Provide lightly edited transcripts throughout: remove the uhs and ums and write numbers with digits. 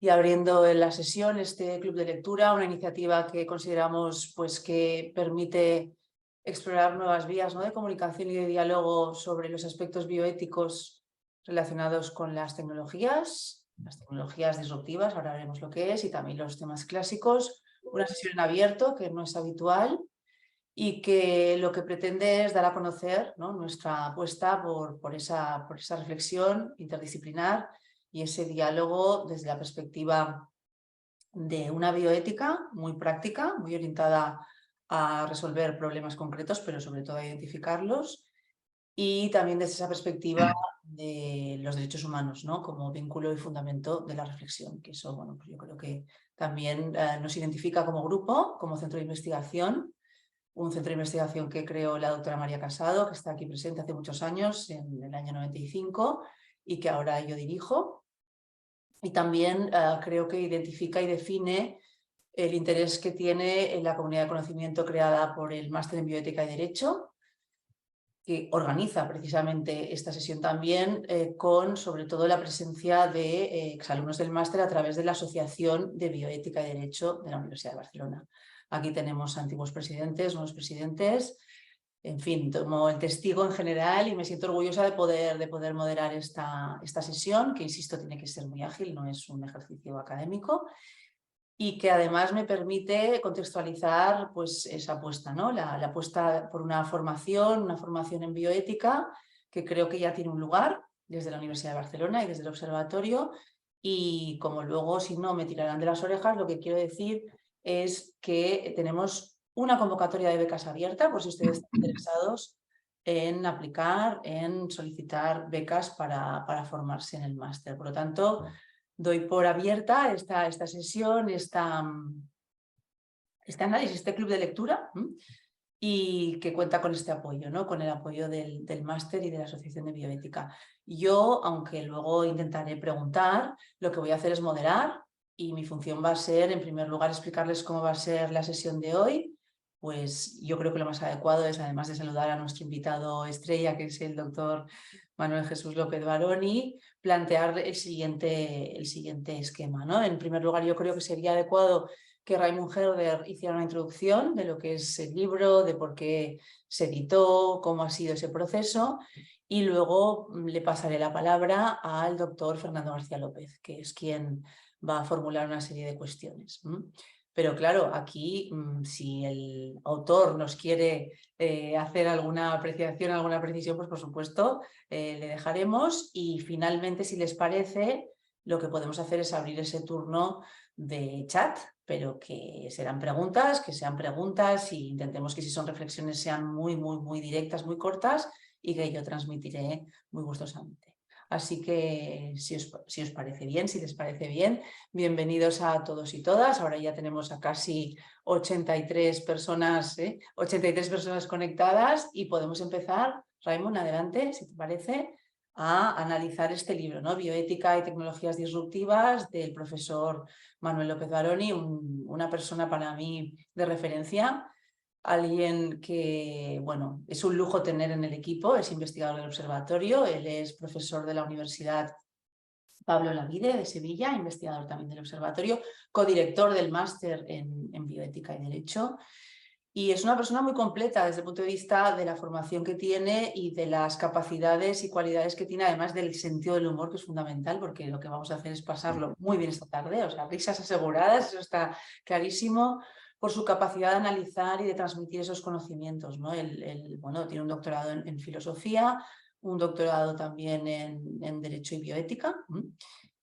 y abriendo en la sesión este club de lectura, una iniciativa que consideramos pues, que permite explorar nuevas vías, ¿no?, de comunicación y de diálogo sobre los aspectos bioéticos relacionados con las tecnologías disruptivas, ahora veremos lo que es, y también los temas clásicos. Una sesión en abierto que no es habitual y que lo que pretende es dar a conocer, ¿no?, nuestra apuesta por esa reflexión interdisciplinar y ese diálogo desde la perspectiva de una bioética muy práctica, muy orientada a resolver problemas concretos, pero sobre todo a identificarlos, y también desde esa perspectiva de los derechos humanos, ¿no?, como vínculo y fundamento de la reflexión, que eso, bueno, pues yo creo que también nos identifica como grupo, como centro de investigación, un centro de investigación que creó la doctora María Casado, que está aquí presente hace muchos años, en el año 95, y que ahora yo dirijo. Y también creo que identifica y define el interés que tiene en la comunidad de conocimiento creada por el Máster en Bioética y Derecho, que organiza precisamente esta sesión también con sobre todo la presencia de exalumnos del máster a través de la Asociación de Bioética y Derecho de la Universidad de Barcelona. Aquí tenemos antiguos presidentes, nuevos presidentes, en fin, tomo el testigo en general y me siento orgullosa de poder moderar esta sesión, que insisto, tiene que ser muy ágil, no es un ejercicio académico, y que además me permite contextualizar pues, esa apuesta, ¿no? La apuesta por una formación en bioética, que creo que ya tiene un lugar desde la Universidad de Barcelona y desde el observatorio, y como luego, si no, me tirarán de las orejas, lo que quiero decir es que tenemos una convocatoria de becas abierta, por si ustedes están interesados en aplicar, en solicitar becas para formarse en el máster. Por lo tanto, doy por abierta esta sesión, este análisis, este club de lectura, y que cuenta con este apoyo, ¿no?, con el apoyo del máster y de la Asociación de Bioética. Yo, aunque luego intentaré preguntar, lo que voy a hacer es moderar, y mi función va a ser, en primer lugar, explicarles cómo va a ser la sesión de hoy. Pues yo creo que lo más adecuado es, además de saludar a nuestro invitado estrella, que es el doctor Manuel Jesús López Baroni, plantear el siguiente esquema, ¿no? En primer lugar, yo creo que sería adecuado que Raimund Herder hiciera una introducción de lo que es el libro, de por qué se editó, cómo ha sido ese proceso, y luego le pasaré la palabra al doctor Fernando García López, que es quien va a formular una serie de cuestiones. Pero claro, aquí si el autor nos quiere hacer alguna apreciación, alguna precisión, pues por supuesto le dejaremos, y finalmente, si les parece, lo que podemos hacer es abrir ese turno de chat, pero que sean preguntas y intentemos que, si son reflexiones, sean muy directas, muy cortas, y que yo transmitiré muy gustosamente. Así que si os parece bien, si les parece bien, bienvenidos a todos y todas. Ahora ya tenemos a casi 83 personas, 83 personas conectadas, y podemos empezar. Raimund, adelante, si te parece, a analizar este libro, ¿no?, Bioética y tecnologías disruptivas, del profesor Manuel López Baroni, una persona para mí de referencia, alguien que, bueno, es un lujo tener en el equipo. Es investigador del observatorio, él es profesor de la Universidad Pablo Lavide de Sevilla, investigador también del observatorio, codirector del máster en bioética y derecho. Y es una persona muy completa desde el punto de vista de la formación que tiene y de las capacidades y cualidades que tiene, además del sentido del humor, que es fundamental, porque lo que vamos a hacer es pasarlo muy bien esta tarde, o sea, risas aseguradas, eso está clarísimo, por su capacidad de analizar y de transmitir esos conocimientos, ¿no? Bueno, tiene un doctorado en filosofía, un doctorado también en Derecho y Bioética.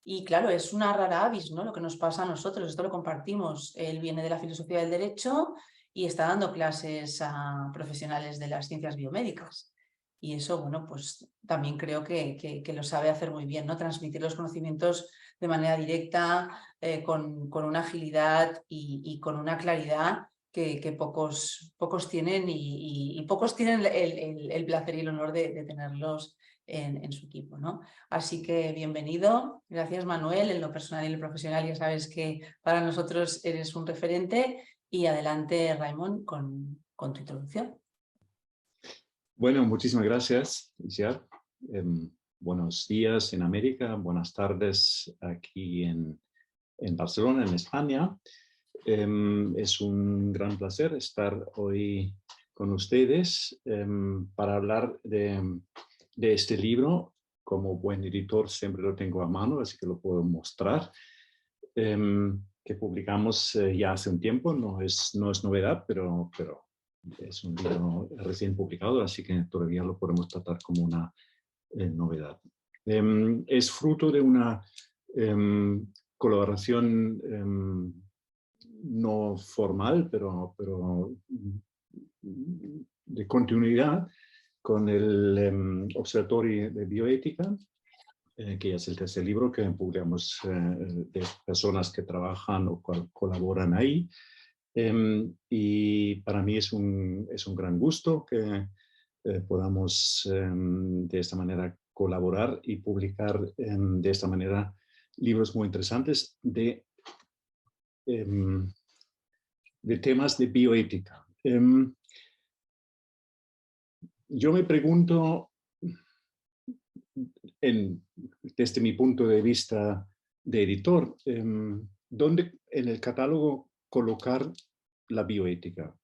Y claro, es una rara avis, ¿no?, lo que nos pasa a nosotros, esto lo compartimos. Él viene de la filosofía del derecho y está dando clases a profesionales de las ciencias biomédicas. Y eso, bueno, pues también creo que lo sabe hacer muy bien, ¿no?, transmitir los conocimientos de manera directa, con una agilidad y con una claridad que pocos tienen, y pocos tienen el placer y el honor de tenerlos en su equipo, ¿no? Así que bienvenido. Gracias, Manuel. En lo personal y en lo profesional ya sabes que para nosotros eres un referente. Y adelante, Raimund, con tu introducción. Bueno, muchísimas gracias, Isiar. Buenos días en América, buenas tardes aquí en en Barcelona, en España. Es un gran placer estar hoy con ustedes para hablar de este libro. Como buen editor siempre lo tengo a mano, así que lo puedo mostrar. Que publicamos ya hace un tiempo, no es novedad, pero es un libro recién publicado, así que todavía lo podemos tratar como una novedad. Es fruto de una colaboración no formal, pero de continuidad con el Observatorio de Bioética, que es el tercer libro que publicamos de personas que trabajan o colaboran ahí. Y para mí es un gran gusto que podamos de esta manera colaborar y publicar de esta manera libros muy interesantes de temas de bioética. Yo me pregunto, desde mi punto de vista de editor, ¿dónde en el catálogo colocar la bioética?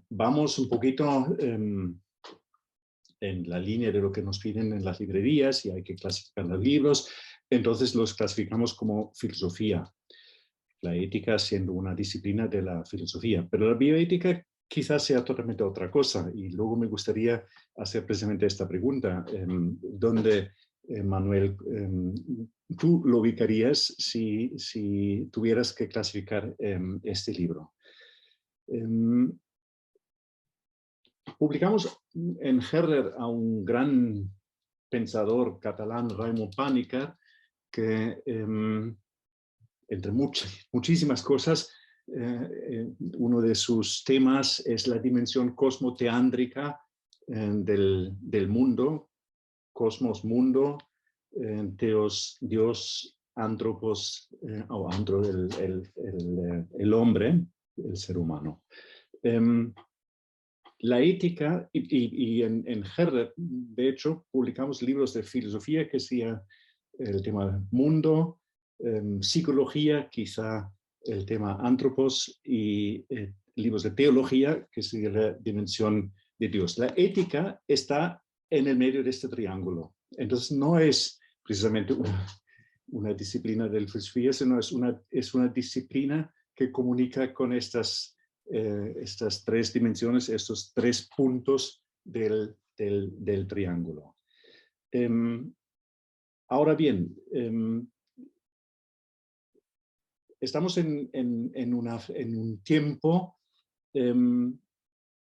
Vamos un poquito en la línea de lo que nos piden en las librerías y hay que clasificar los libros, entonces los clasificamos como filosofía, la ética siendo una disciplina de la filosofía, pero la bioética quizás sea totalmente otra cosa y luego me gustaría hacer precisamente esta pregunta, ¿dónde, Manuel, tú lo ubicarías si tuvieras que clasificar este libro? Publicamos en Herder a un gran pensador catalán, Raimon Panikkar, que entre muchísimas cosas, uno de sus temas es la dimensión cosmoteándrica del mundo, cosmos, mundo, teos, Dios, antropos, o antro, el hombre, el ser humano. La ética, y en Herder, de hecho, publicamos libros de filosofía que sea el tema mundo, psicología, quizá el tema antropos, y libros de teología, que sería la dimensión de Dios. La ética está en el medio de este triángulo. Entonces no es precisamente una disciplina de la filosofía, sino es una disciplina que comunica con estas tres dimensiones, estos tres puntos del triángulo. Ahora bien, estamos en un tiempo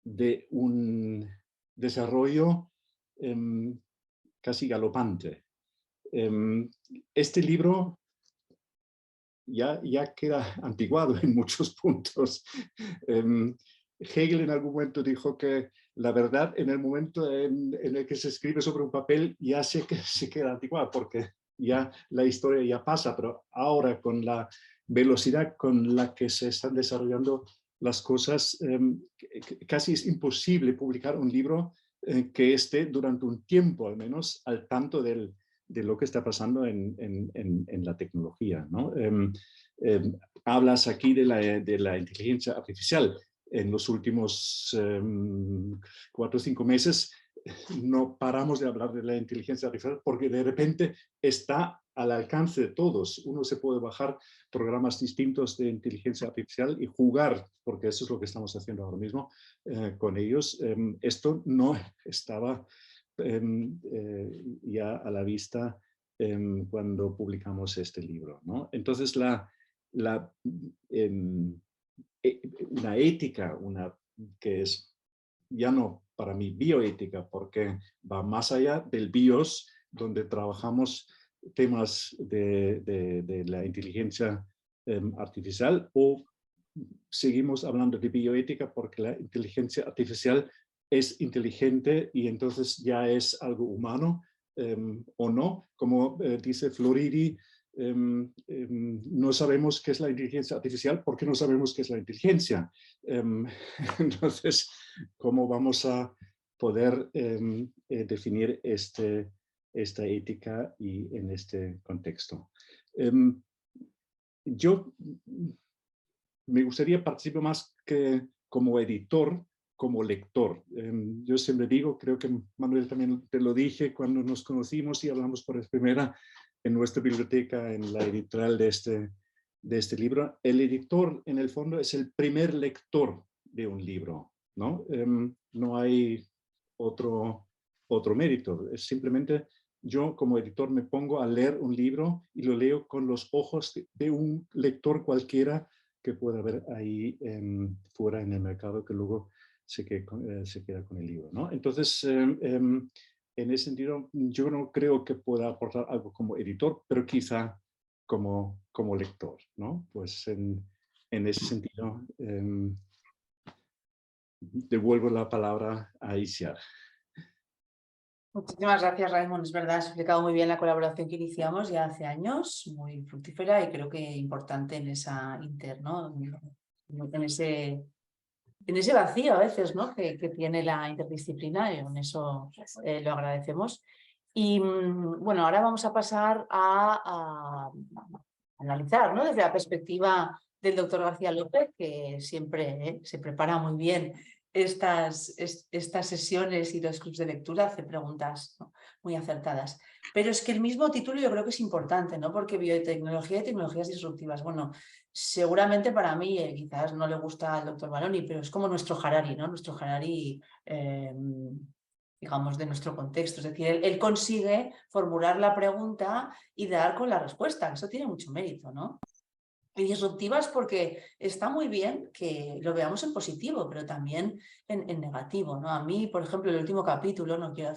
de un desarrollo casi galopante. Este libro ya queda antiguado en muchos puntos. Hegel en algún momento dijo que la verdad en el momento en el que se escribe sobre un papel ya se queda anticuada porque ya la historia ya pasa, pero ahora con la velocidad con la que se están desarrollando las cosas, casi es imposible publicar un libro que esté durante un tiempo al menos al tanto de lo que está pasando en la tecnología, ¿no? Hablas aquí de la inteligencia artificial. En los últimos 4 o 5 meses no paramos de hablar de la inteligencia artificial porque de repente está al alcance de todos. Uno se puede bajar programas distintos de inteligencia artificial y jugar, porque eso es lo que estamos haciendo ahora mismo con ellos. Esto no estaba ya a la vista cuando publicamos este libro, ¿no? Entonces una ética, que es ya no para mí bioética, porque va más allá del bios, donde trabajamos temas de la inteligencia artificial, o seguimos hablando de bioética porque la inteligencia artificial es inteligente y entonces ya es algo humano o no. Como dice Floridi, no sabemos qué es la inteligencia artificial porque no sabemos qué es la inteligencia. Entonces, ¿cómo vamos a poder definir esta ética y en este contexto? Yo me gustaría participar más que como editor, como lector. Yo siempre digo, creo que Manuel también te lo dije cuando nos conocimos y hablamos por vez primera en nuestra biblioteca, en la editorial de este libro. El editor, en el fondo, es el primer lector de un libro, ¿no? No hay otro mérito. Es simplemente yo como editor me pongo a leer un libro y lo leo con los ojos de un lector cualquiera que pueda haber ahí fuera en el mercado, que luego se queda con el libro, ¿no? Entonces, en ese sentido, yo no creo que pueda aportar algo como editor, pero quizá como lector, ¿no? Pues en ese sentido, devuelvo la palabra a Isiar. Muchísimas gracias, Raimon. Es verdad, has explicado muy bien la colaboración que iniciamos ya hace años, muy fructífera y creo que importante en esa ¿no? En ese vacío a veces, ¿no? que tiene la interdisciplina, y en eso lo agradecemos. Y bueno, ahora vamos a pasar a analizar, ¿no? Desde la perspectiva del doctor García López, que siempre se prepara muy bien estas sesiones y los clubs de lectura, hace preguntas, ¿no? Muy acertadas. Pero es que el mismo título yo creo que es importante, ¿no? Porque biotecnología y tecnologías disruptivas, bueno, seguramente para mí, quizás no le gusta al doctor Baloni, pero es como nuestro Harari, ¿no? Nuestro Harari, digamos, de nuestro contexto. Es decir, él consigue formular la pregunta y dar con la respuesta. Eso tiene mucho mérito, ¿no? Y disruptivas porque está muy bien que lo veamos en positivo, pero también en negativo, ¿no? A mí, por ejemplo, el último capítulo, no quiero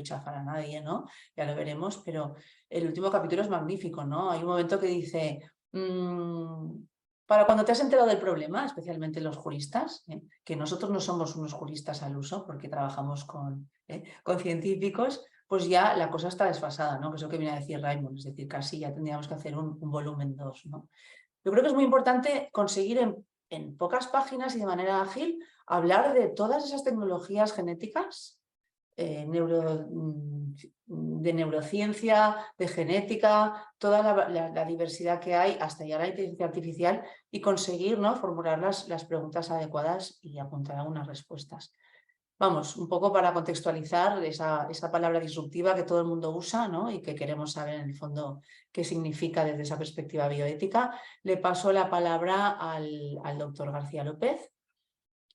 chafar a nadie, ¿no? Ya lo veremos, pero el último capítulo es magnífico, ¿no? Hay un momento que dice, para cuando te has enterado del problema, especialmente los juristas, que nosotros no somos unos juristas al uso porque trabajamos con científicos, pues ya la cosa está desfasada, ¿no? Que es lo que viene a decir Raimon, es decir, casi ya tendríamos que hacer un volumen 2, ¿no? Yo creo que es muy importante conseguir en pocas páginas y de manera ágil hablar de todas esas tecnologías genéticas, de neurociencia, de genética, toda la diversidad que hay, hasta llegar a la inteligencia artificial y conseguir, ¿no? Formular las preguntas adecuadas y apuntar algunas respuestas. Vamos, un poco para contextualizar esa palabra disruptiva que todo el mundo usa, ¿no? Y que queremos saber en el fondo qué significa desde esa perspectiva bioética. Le paso la palabra al doctor García López.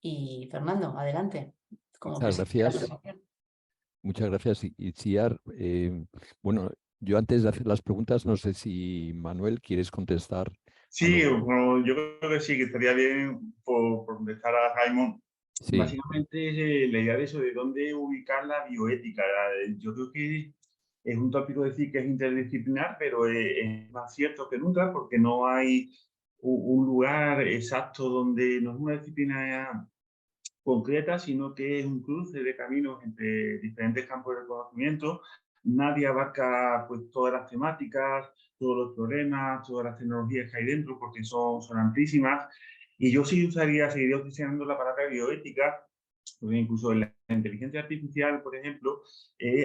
Y Fernando, adelante. Como Muchas gracias. Muchas gracias, Itziar. Bueno, yo antes de hacer las preguntas, no sé si Manuel quieres contestar. Sí, bueno, yo creo que sí, que estaría bien por contestar a Raimon. Sí. Básicamente la idea de eso, de dónde ubicar la bioética. Yo creo que es un tópico decir que es interdisciplinar, pero es más cierto que nunca porque no hay un lugar exacto donde no es una disciplina concreta, sino que es un cruce de caminos entre diferentes campos del conocimiento. Nadie abarca pues, todas las temáticas, todos los problemas, todas las tecnologías que hay dentro, porque son amplísimas. Y yo sí seguiría utilizando la palabra bioética, porque incluso la inteligencia artificial, por ejemplo,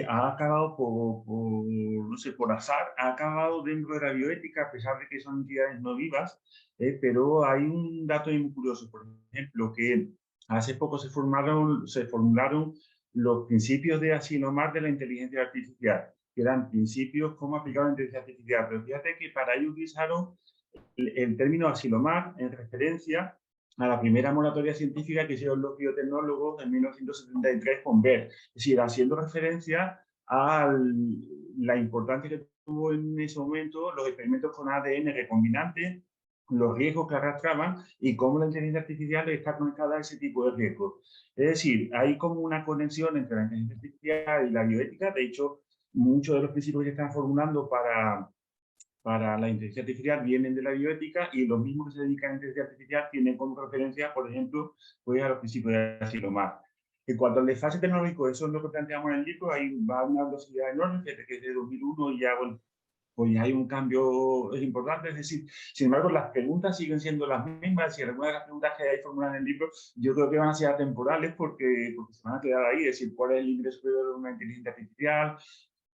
ha acabado no sé, por azar, ha acabado dentro de la bioética, a pesar de que son entidades no vivas, pero hay un dato muy curioso, por ejemplo, que hace poco se formularon los principios de Asilomar de la inteligencia artificial, que eran principios como aplicar la inteligencia artificial. Pero fíjate que para ello utilizaron el término Asilomar en referencia a la primera moratoria científica que hicieron los biotecnólogos en 1973 con Baer. Es decir, haciendo referencia a la importancia que tuvo en ese momento los experimentos con ADN recombinante, los riesgos que arrastraban y cómo la inteligencia artificial está conectada a ese tipo de riesgos. Es decir, hay como una conexión entre la inteligencia artificial y la bioética. De hecho, muchos de los principios que se están formulando para la inteligencia artificial vienen de la bioética y los mismos que se dedican a la inteligencia artificial tienen como referencia, por ejemplo, pues a los principios de Asilomar. En cuanto al desfase tecnológico, eso es lo que planteamos en el libro, va a una velocidad enorme, desde que es de 2001 y ya, bueno, pues hay un cambio importante. Es decir, sin embargo, las preguntas siguen siendo las mismas y algunas de las preguntas que hay formuladas en el libro yo creo que van a ser atemporales porque se van a quedar ahí. Es decir, ¿cuál es el límite superior de una inteligencia artificial?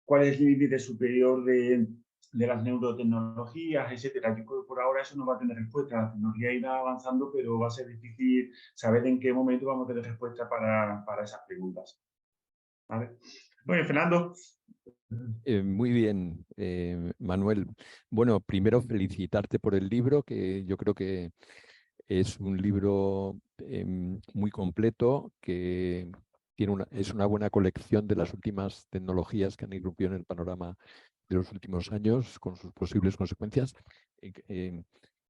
¿Cuál es el límite superior de de las neurotecnologías, etcétera. Yo creo que por ahora eso no va a tener respuesta. La tecnología irá avanzando, pero va a ser difícil saber en qué momento vamos a tener respuesta para esas preguntas. ¿Vale? Bueno, Fernando. Muy bien, Manuel. Bueno, primero felicitarte por el libro, que yo creo que es un libro muy completo, que es una buena colección de las últimas tecnologías que han irrumpido en el panorama de los últimos años, con sus posibles consecuencias.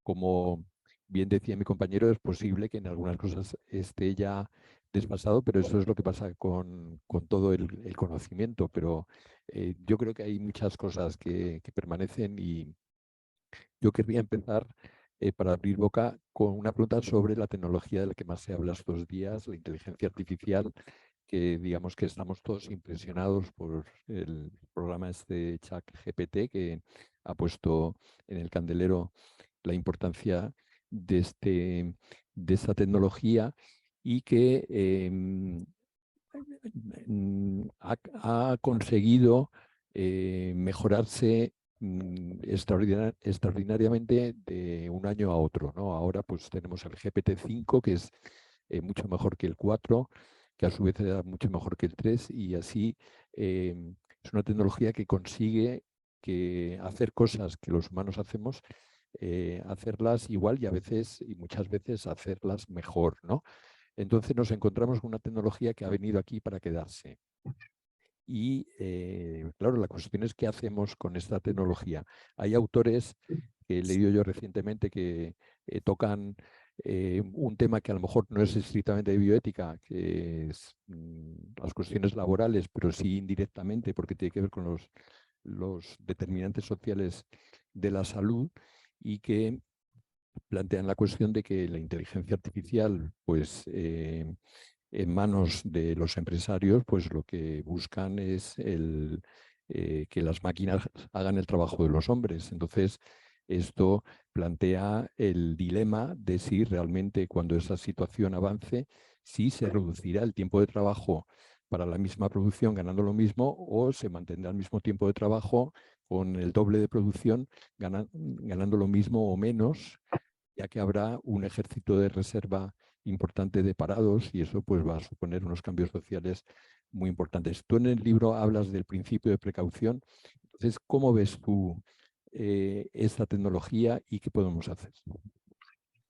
Como bien decía mi compañero, es posible que en algunas cosas esté ya desfasado, pero eso es lo que pasa con todo el conocimiento. Pero yo creo que hay muchas cosas que permanecen, y yo querría empezar para abrir boca con una pregunta sobre la tecnología de la que más se habla estos días, la inteligencia artificial, que digamos que estamos todos impresionados por el programa este ChatGPT, que ha puesto en el candelero la importancia de esta tecnología, y que ha conseguido mejorarse extraordinariamente de un año a otro, ¿no? Ahora pues tenemos el GPT-5, que es mucho mejor que el 4, que a su vez era mucho mejor que el 3, y así es una tecnología que consigue hacer cosas que los humanos hacemos, hacerlas igual, y a veces, y muchas veces, hacerlas mejor, ¿no? Entonces nos encontramos con una tecnología que ha venido aquí para quedarse. Y claro, la cuestión es qué hacemos con esta tecnología. Hay autores que he leído yo recientemente que tocan un tema que a lo mejor no es estrictamente de bioética, que es las cuestiones laborales, pero sí indirectamente, porque tiene que ver con los determinantes sociales de la salud, y que plantean la cuestión de que la inteligencia artificial, pues en manos de los empresarios, pues lo que buscan es que las máquinas hagan el trabajo de los hombres. Entonces, esto plantea el dilema de si realmente, cuando esa situación avance, si se reducirá el tiempo de trabajo para la misma producción ganando lo mismo, o se mantendrá el mismo tiempo de trabajo con el doble de producción ganando lo mismo o menos, ya que habrá un ejército de reserva importante de parados, y eso pues va a suponer unos cambios sociales muy importantes. Tú en el libro hablas del principio de precaución. Entonces, ¿cómo ves tú esta tecnología y qué podemos hacer?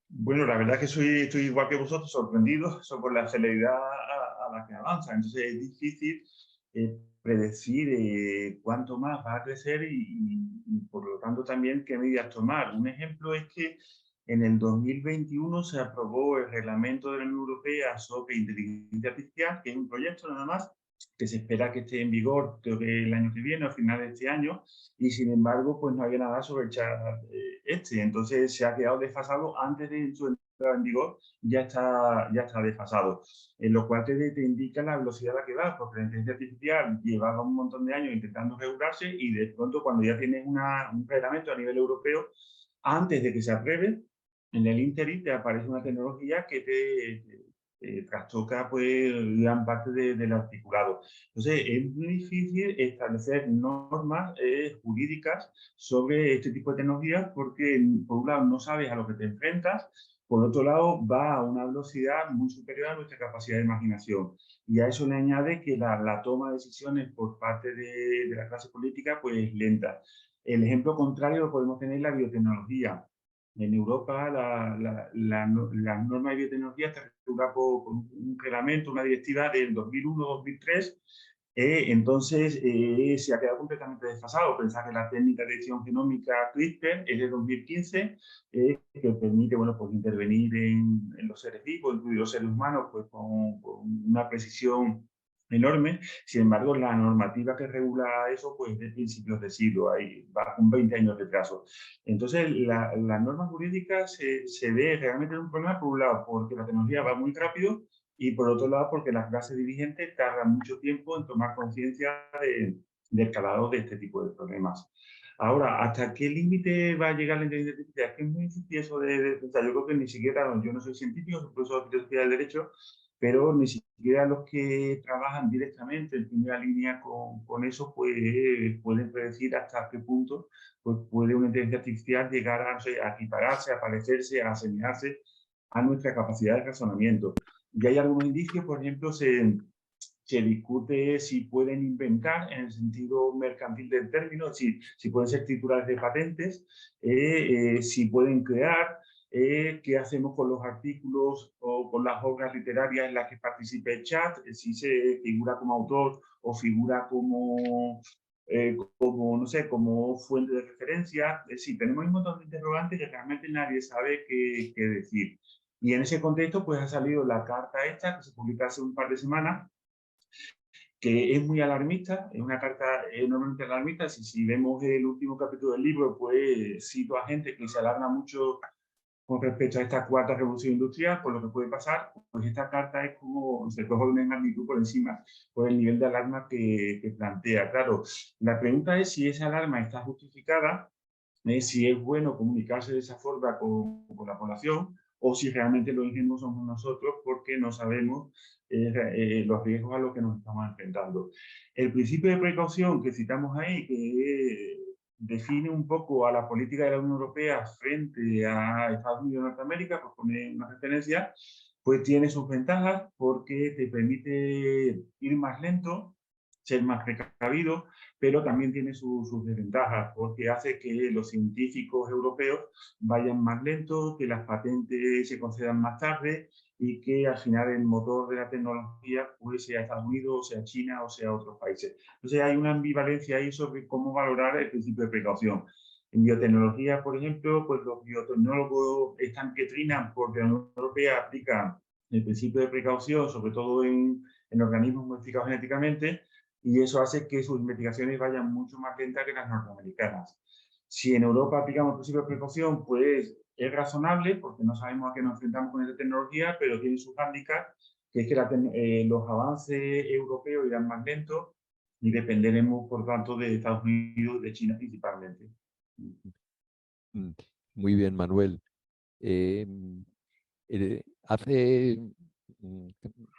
Bueno, la verdad es que estoy igual que vosotros, sorprendido por la celeridad a la que avanza. Entonces es difícil predecir cuánto más va a crecer y, por lo tanto, también qué medidas tomar. Un ejemplo es que en el 2021 se aprobó el reglamento de la Unión Europea sobre inteligencia artificial, que es un proyecto nada más, que se espera que esté en vigor, creo que el año que viene, a finales de este año, y sin embargo, pues no había nada sobre el chat entonces se ha quedado desfasado antes de su entrada en vigor, ya está desfasado, lo cual te indica la velocidad a la que va, porque la inteligencia artificial llevaba un montón de años intentando regularse, y de pronto, cuando ya tienes un reglamento a nivel europeo, antes de que se apruebe, en el ínterin te aparece una tecnología que te trastoca pues gran parte del articulado. Entonces, es muy difícil establecer normas jurídicas sobre este tipo de tecnologías, porque, por un lado, no sabes a lo que te enfrentas, por otro lado, va a una velocidad muy superior a nuestra capacidad de imaginación. Y a eso le añade que la toma de decisiones por parte de la clase política pues es lenta. El ejemplo contrario lo podemos tener en la biotecnología. En Europa, la norma de biotecnología está regulada por un reglamento, una directiva del 2001-2003. Entonces, se ha quedado completamente desfasado. Pensar que la técnica de edición genómica CRISPR es de 2015, que permite, bueno, pues intervenir en los seres vivos, incluidos los seres humanos, pues con una precisión enorme. Sin embargo, la normativa que regula eso, pues de principios de siglo, ahí va con 20 años de retraso. Entonces, la norma jurídica se ve realmente en un problema, por un lado, porque la tecnología va muy rápido, y por otro lado, porque las clases dirigentes tardan mucho tiempo en tomar conciencia del calado de este tipo de problemas. Ahora, ¿hasta qué límite va a llegar la inteligencia artificial? Es que es muy difícil eso de pensar. Yo creo que ni siquiera, yo no soy científico, soy profesor de filosofía del derecho, pero ni siquiera siquiera los que trabajan directamente en primera línea con eso, pues pueden predecir hasta qué punto pues, puede una inteligencia artificial llegar a equipararse, a parecerse, a asemejarse a nuestra capacidad de razonamiento. Y hay algunos indicios, por ejemplo, se discute si pueden inventar en el sentido mercantil del término, es decir, si pueden ser titulares de patentes, si pueden crear, qué hacemos con los artículos o con las obras literarias en las que participe el chat, si se figura como autor o figura como, no sé, como fuente de referencia. Es decir, tenemos un montón de interrogantes que realmente nadie sabe qué decir. Y en ese contexto, pues ha salido la carta esta, que se publica hace un par de semanas, que es muy alarmista, es una carta enormemente alarmista. Si vemos el último capítulo del libro, pues cito a gente que se alarma mucho con respecto a esta cuarta revolución industrial, por lo que puede pasar. Pues esta carta es como, se coge una magnitud por encima, por el nivel de alarma que plantea. Claro, la pregunta es si esa alarma está justificada, si es bueno comunicarse de esa forma con la población, o si realmente los ingenuos somos nosotros porque no sabemos los riesgos a los que nos estamos enfrentando. El principio de precaución que citamos ahí, que define un poco a la política de la Unión Europea frente a Estados Unidos y Norteamérica, por poner una referencia, pues tiene sus ventajas porque te permite ir más lento, ser más precavido, pero también tiene sus desventajas, porque hace que los científicos europeos vayan más lentos, que las patentes se concedan más tarde y que al final el motor de la tecnología pues sea Estados Unidos, sea China o sea otros países. Entonces hay una ambivalencia ahí sobre cómo valorar el principio de precaución. En biotecnología, por ejemplo, pues los biotecnólogos están que trinan porque la Unión Europea aplica el principio de precaución, sobre todo en organismos modificados genéticamente, y eso hace que sus investigaciones vayan mucho más lentas que las norteamericanas. Si en Europa aplicamos el principio de precaución, pues es razonable, porque no sabemos a qué nos enfrentamos con esta tecnología, pero tiene sus hándicaps, que es que los avances europeos irán más lentos y dependeremos, por tanto, de Estados Unidos y de China principalmente. Muy bien, Manuel. Hace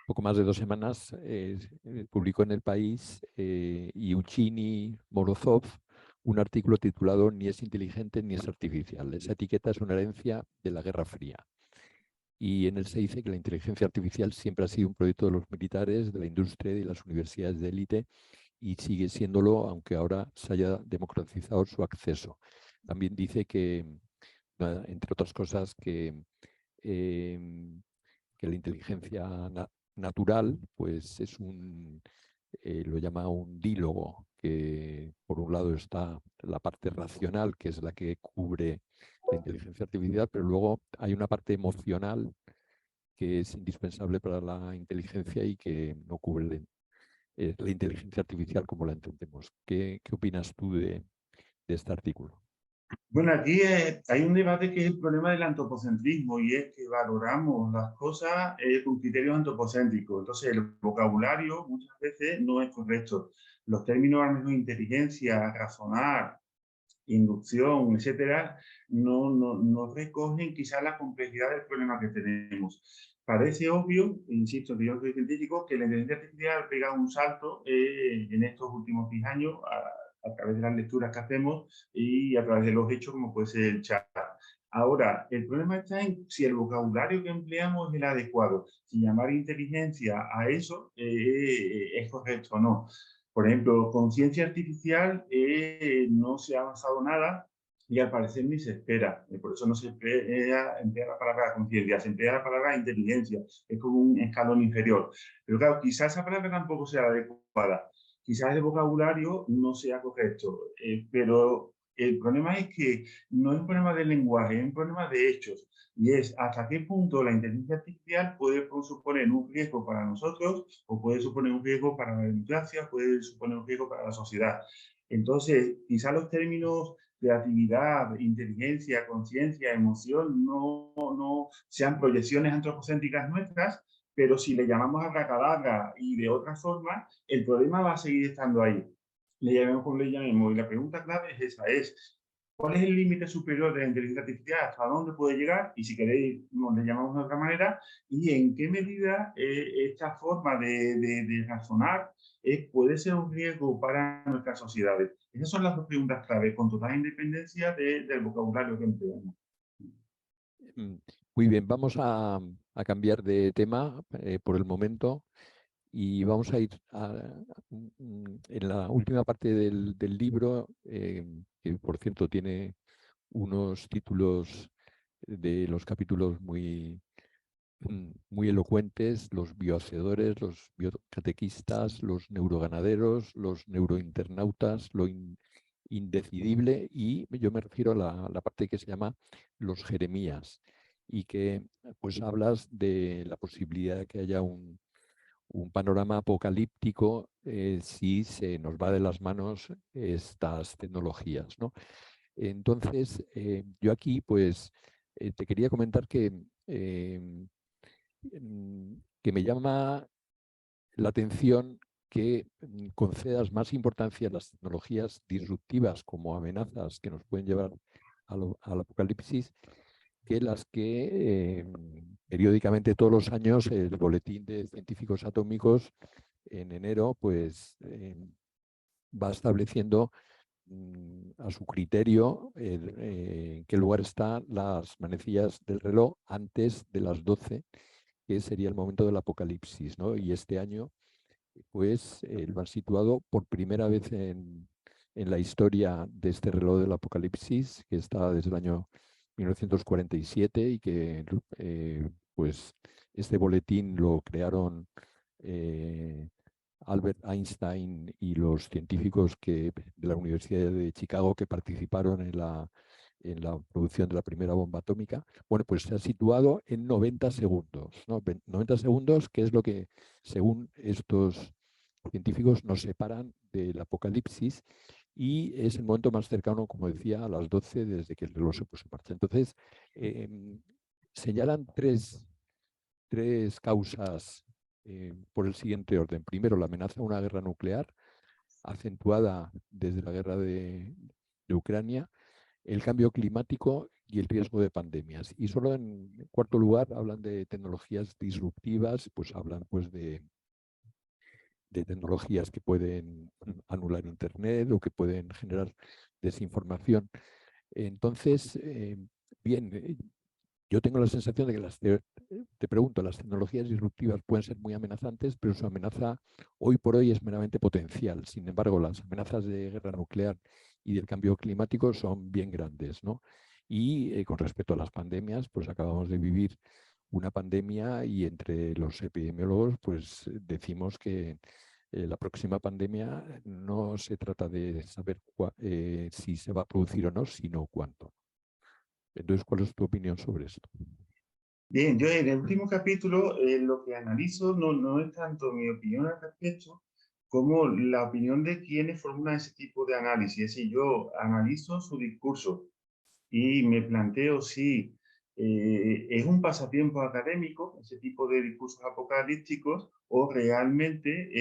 poco más de 2 semanas publicó en El País Yuchini Morozov un artículo titulado "Ni es inteligente ni es artificial. Esa etiqueta es una herencia de la Guerra Fría". Y en él se dice que la inteligencia artificial siempre ha sido un proyecto de los militares, de la industria y de las universidades de élite, y sigue siéndolo, aunque ahora se haya democratizado su acceso. También dice que, entre otras cosas, que la inteligencia natural pues es lo llama un dílogo, que por un lado está la parte racional, que es la que cubre la inteligencia artificial, pero luego hay una parte emocional que es indispensable para la inteligencia y que no cubre la inteligencia artificial como la entendemos. ¿Qué opinas tú de este artículo? Bueno, aquí hay un debate que es el problema del antropocentrismo, y es que valoramos las cosas con criterios antropocéntricos. Entonces, el vocabulario muchas veces no es correcto. Los términos, al menos inteligencia, razonar, inducción, etcétera, no recogen quizás la complejidad del problema que tenemos. Parece obvio, insisto, que yo no soy científico, que la inteligencia artificial pega un salto en estos últimos 10 años a través de las lecturas que hacemos y a través de los hechos, como puede ser el chat. Ahora, el problema está en si el vocabulario que empleamos es el adecuado, si llamar inteligencia a eso es correcto o no. Por ejemplo, con ciencia artificial no se ha avanzado nada y al parecer ni se espera. Por eso no se emplea la palabra conciencia, se emplea la palabra inteligencia. Es como un escalón inferior. Pero claro, quizás esa palabra tampoco sea adecuada. Quizás el vocabulario no sea correcto. Pero el problema es que no es un problema de lenguaje, es un problema de hechos. Y es hasta qué punto la inteligencia artificial puede suponer un riesgo para nosotros, o puede suponer un riesgo para la democracia, puede suponer un riesgo para la sociedad. Entonces, quizá los términos creatividad, inteligencia, conciencia, emoción no sean proyecciones antropocéntricas nuestras, pero si le llamamos abracadabra y de otra forma, el problema va a seguir estando ahí. Le llamemos como le llamemos. Y la pregunta clave es esa, es ¿Cuál es el límite superior de la inteligencia artificial? ¿Hasta dónde puede llegar? Y si queréis, nos le llamamos de otra manera. ¿Y en qué medida esta forma de razonar puede ser un riesgo para nuestras sociedades? Esas son las dos preguntas clave, con total independencia del vocabulario que empleamos. Muy bien, vamos a cambiar de tema por el momento y vamos a ir en la última parte del libro, que por cierto tiene unos títulos de los capítulos muy elocuentes: los biohacedores, los biocatequistas, los neuroganaderos, los neurointernautas, lo indecidible, y yo me refiero a la parte que se llama los Jeremías, y que pues hablas de la posibilidad de que haya un panorama apocalíptico si se nos va de las manos estas tecnologías, ¿no? Entonces, yo aquí pues te quería comentar que me llama la atención que concedas más importancia a las tecnologías disruptivas como amenazas que nos pueden llevar al apocalipsis, que las que periódicamente todos los años el Boletín de Científicos Atómicos en enero pues va estableciendo a su criterio en qué lugar están las manecillas del reloj antes de las 12, que sería el momento del apocalipsis, ¿no? Y este año pues lo han situado por primera vez en la historia de este reloj del apocalipsis, que está desde el año 1947, y que pues este boletín lo crearon Albert Einstein y los científicos de la Universidad de Chicago que participaron en la producción de la primera bomba atómica. Bueno, pues se ha situado en 90 segundos, ¿no? 90 segundos, que es lo que, según estos científicos, nos separan del apocalipsis, y es el momento más cercano, como decía, a las 12 desde que el reloj se puso en marcha. Entonces, señalan tres causas por el siguiente orden. Primero, la amenaza de una guerra nuclear, acentuada desde la guerra de Ucrania, el cambio climático y el riesgo de pandemias. Y solo en cuarto lugar hablan de tecnologías disruptivas, pues hablan pues de tecnologías que pueden anular Internet o que pueden generar desinformación. Entonces, bien, yo tengo la sensación de que te pregunto, las tecnologías disruptivas pueden ser muy amenazantes, pero su amenaza hoy por hoy es meramente potencial. Sin embargo, las amenazas de guerra nuclear y del cambio climático son bien grandes, ¿no? Y con respecto a las pandemias, pues acabamos de vivir una pandemia, y entre los epidemiólogos pues decimos que la próxima pandemia no se trata de saber si se va a producir o no, sino cuándo. Entonces, ¿cuál es tu opinión sobre esto? Bien, yo en el último capítulo lo que analizo no es tanto mi opinión al respecto como la opinión de quienes formulan ese tipo de análisis. Es decir, yo analizo su discurso y me planteo si es un pasatiempo académico ese tipo de discursos apocalípticos o realmente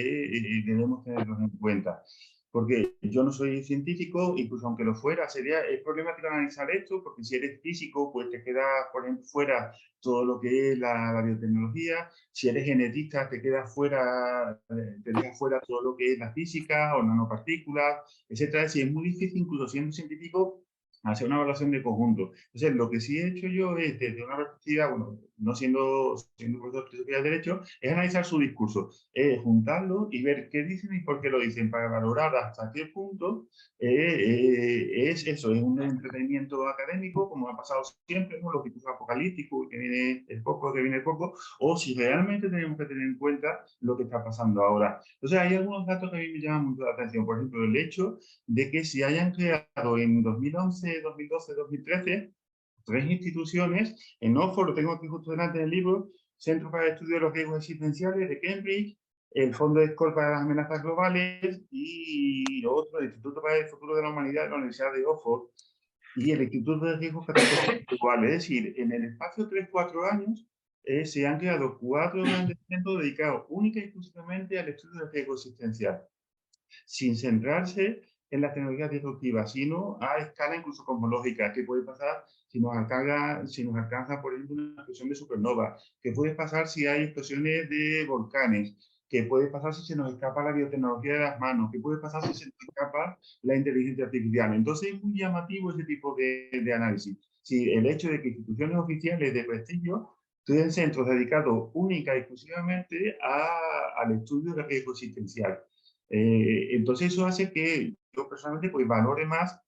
debemos tenerlos en cuenta. Porque yo no soy científico, incluso aunque lo fuera, es problemático analizar esto, porque si eres físico, pues te queda, por ejemplo, fuera todo lo que es la biotecnología. Si eres genetista, te queda fuera, te deja fuera todo lo que es la física o nanopartículas, etcétera. Es muy difícil, incluso siendo científico, hacer una evaluación de conjunto. Entonces, lo que sí he hecho yo es, desde una perspectiva, bueno, no siendo profesor de filosofía de Derecho, es analizar su discurso, juntarlo y ver qué dicen y por qué lo dicen, para valorar hasta qué punto es eso, es un entretenimiento académico, como ha pasado siempre, ¿no? Los discursos apocalípticos, que viene el poco, que viene el poco, o si realmente tenemos que tener en cuenta lo que está pasando ahora. Entonces, hay algunos datos que a mí me llaman mucho la atención. Por ejemplo, el hecho de que se hayan creado en 2011, 2012, 2013, 3 instituciones, en Oxford, lo tengo aquí justo delante del libro, Centro para el Estudio de los Riesgos Existenciales de Cambridge, el Fondo de Escol para las Amenazas Globales y otro, el Instituto para el Futuro de la Humanidad de la Universidad de Oxford y el Instituto de Riesgos Catastróficos Globales. Es decir, en el espacio de 3-4 años se han creado 4 grandes centros dedicados única y exclusivamente al estudio del riesgo existencial, sin centrarse en las tecnologías disruptivas, sino a escala incluso cosmológica. ¿Qué puede pasar si nos alcanza, por ejemplo, una explosión de supernova? ¿Qué puede pasar si hay explosiones de volcanes? ¿Qué puede pasar si se nos escapa la biotecnología de las manos? ¿Qué puede pasar si se nos escapa la inteligencia artificial? Entonces es muy llamativo ese tipo de análisis. Si el hecho de que instituciones oficiales de prestigio tienen centros dedicados única y exclusivamente al estudio de riesgo existencial. Entonces eso hace que yo personalmente pues valore más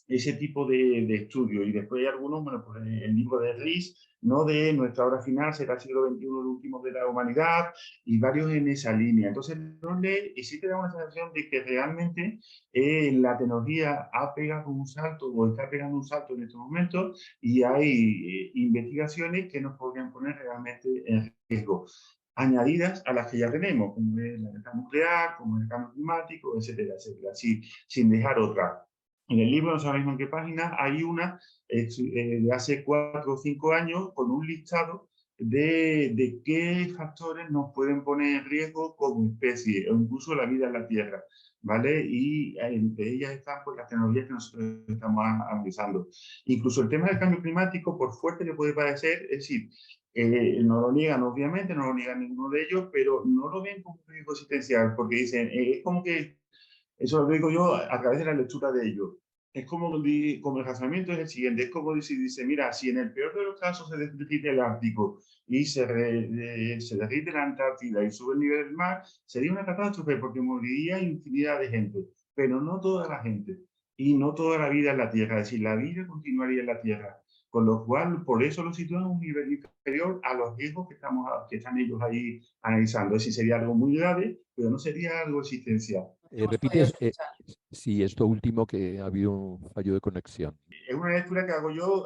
ese tipo de estudio. Y después hay algunos, bueno, pues el libro de Ries, ¿no? De Nuestra hora final será el siglo XXI, el último de la humanidad, y varios en esa línea. Entonces, no lee, y sí te da una sensación de que realmente la tecnología ha pegado un salto o está pegando un salto en estos momentos y hay investigaciones que nos podrían poner realmente en riesgo, añadidas a las que ya tenemos, como es la guerra nuclear, como es el cambio climático, etcétera, etcétera, sin dejar otra. En el libro, no sabemos en qué página, hay una de hace 4 o 5 años con un listado de qué factores nos pueden poner en riesgo como especie, o incluso la vida en la Tierra, ¿vale? Y entre ellas están pues, las tecnologías que nosotros estamos analizando. Incluso el tema del cambio climático, por fuerte que puede parecer, es decir, no lo niegan, obviamente, no lo niegan ninguno de ellos, pero no lo ven como un riesgo existencial, porque dicen, es como que, eso lo digo yo a través de la lectura de ellos, es como el razonamiento es el siguiente, es como si dice, mira, si en el peor de los casos se derrite el Ártico y se derrite la Antártida y sube el nivel del mar, sería una catástrofe porque moriría infinidad de gente, pero no toda la gente y no toda la vida en la Tierra, es decir, la vida continuaría en la Tierra. Con lo cual, por eso lo sitúan a un nivel inferior a los riesgos que están ellos ahí analizando. Es decir, sería algo muy grave, pero no sería algo existencial. Hemos podido Repites, escuchar. sí, esto último, que ha habido un fallo de conexión. Es una lectura que hago yo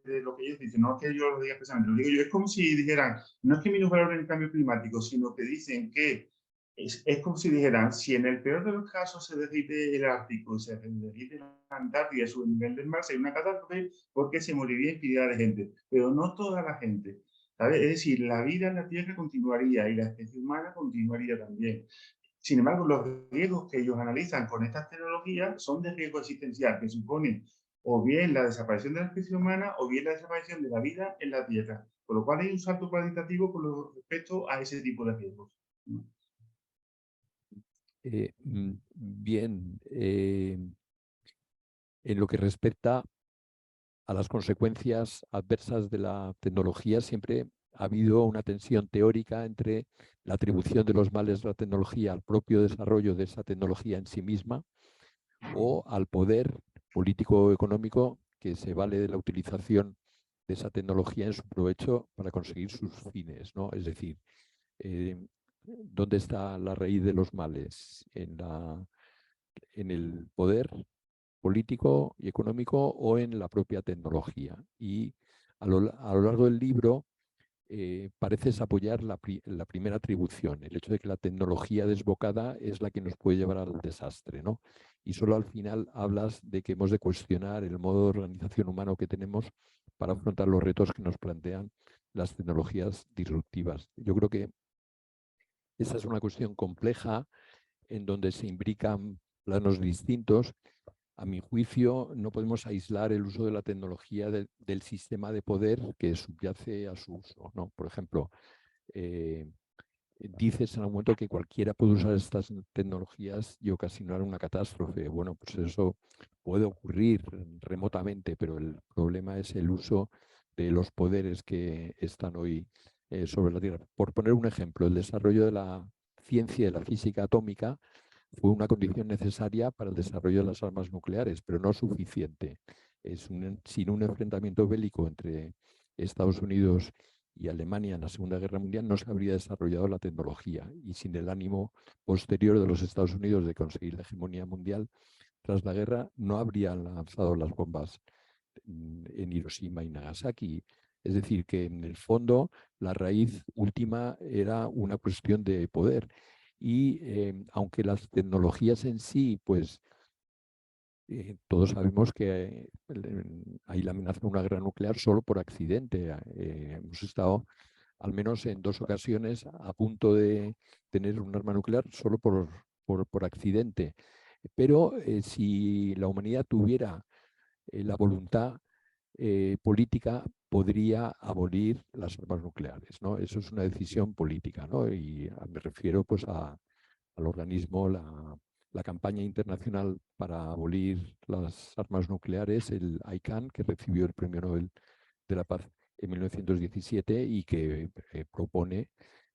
de lo que ellos dicen, no es que yo lo diga expresamente, lo digo yo. Es como si dijeran, no es que minus valor en el cambio climático, sino que dicen que es como si dijeran, si en el peor de los casos se derrite el Ártico, se derrite la Antártida, sube el nivel del mar, sería una catástrofe porque se moriría infinidad de gente, pero no toda la gente. ¿Sabes? Es decir, la vida en la Tierra continuaría y la especie humana continuaría también. Sin embargo, los riesgos que ellos analizan con estas tecnologías son de riesgo existencial, que suponen o bien la desaparición de la especie humana o bien la desaparición de la vida en la Tierra. Con lo cual hay un salto cualitativo con respecto a ese tipo de riesgos. Bien, en lo que respecta a las consecuencias adversas de la tecnología, siempre ha habido una tensión teórica entre la atribución de los males de la tecnología al propio desarrollo de esa tecnología en sí misma o al poder político o económico que se vale de la utilización de esa tecnología en su provecho para conseguir sus fines, ¿no? Es decir, ¿dónde está la raíz de los males? En el poder político y económico o en la propia tecnología. Y a lo largo del libro pareces apoyar la primera atribución, el hecho de que la tecnología desbocada es la que nos puede llevar al desastre, ¿no? Y solo al final hablas de que hemos de cuestionar el modo de organización humano que tenemos para afrontar los retos que nos plantean las tecnologías disruptivas. Yo creo que esa es una cuestión compleja en donde se imbrican planos distintos. A mi juicio, no podemos aislar el uso de la tecnología del sistema de poder que subyace a su uso, ¿no? Por ejemplo, dices en un momento que cualquiera puede usar estas tecnologías y ocasionar una catástrofe. Bueno, pues eso puede ocurrir remotamente, pero el problema es el uso de los poderes que están hoy sobre la Tierra. Por poner un ejemplo, el desarrollo de la ciencia de la física atómica fue una condición necesaria para el desarrollo de las armas nucleares, pero no suficiente. Sin un enfrentamiento bélico entre Estados Unidos y Alemania en la Segunda Guerra Mundial no se habría desarrollado la tecnología, y sin el ánimo posterior de los Estados Unidos de conseguir la hegemonía mundial tras la guerra no habrían lanzado las bombas en Hiroshima y Nagasaki. Es decir, que en el fondo la raíz última era una cuestión de poder. Y aunque las tecnologías en sí, pues todos sabemos que hay la amenaza de una guerra nuclear solo por accidente. Hemos estado al menos en 2 ocasiones a punto de tener un arma nuclear solo por accidente. Pero si la humanidad tuviera la voluntad política, podría abolir las armas nucleares, ¿no? Eso es una decisión política, ¿no? Y me refiero pues al organismo, la campaña internacional para abolir las armas nucleares, el ICANN, que recibió el Premio Nobel de la Paz en 1917 y que propone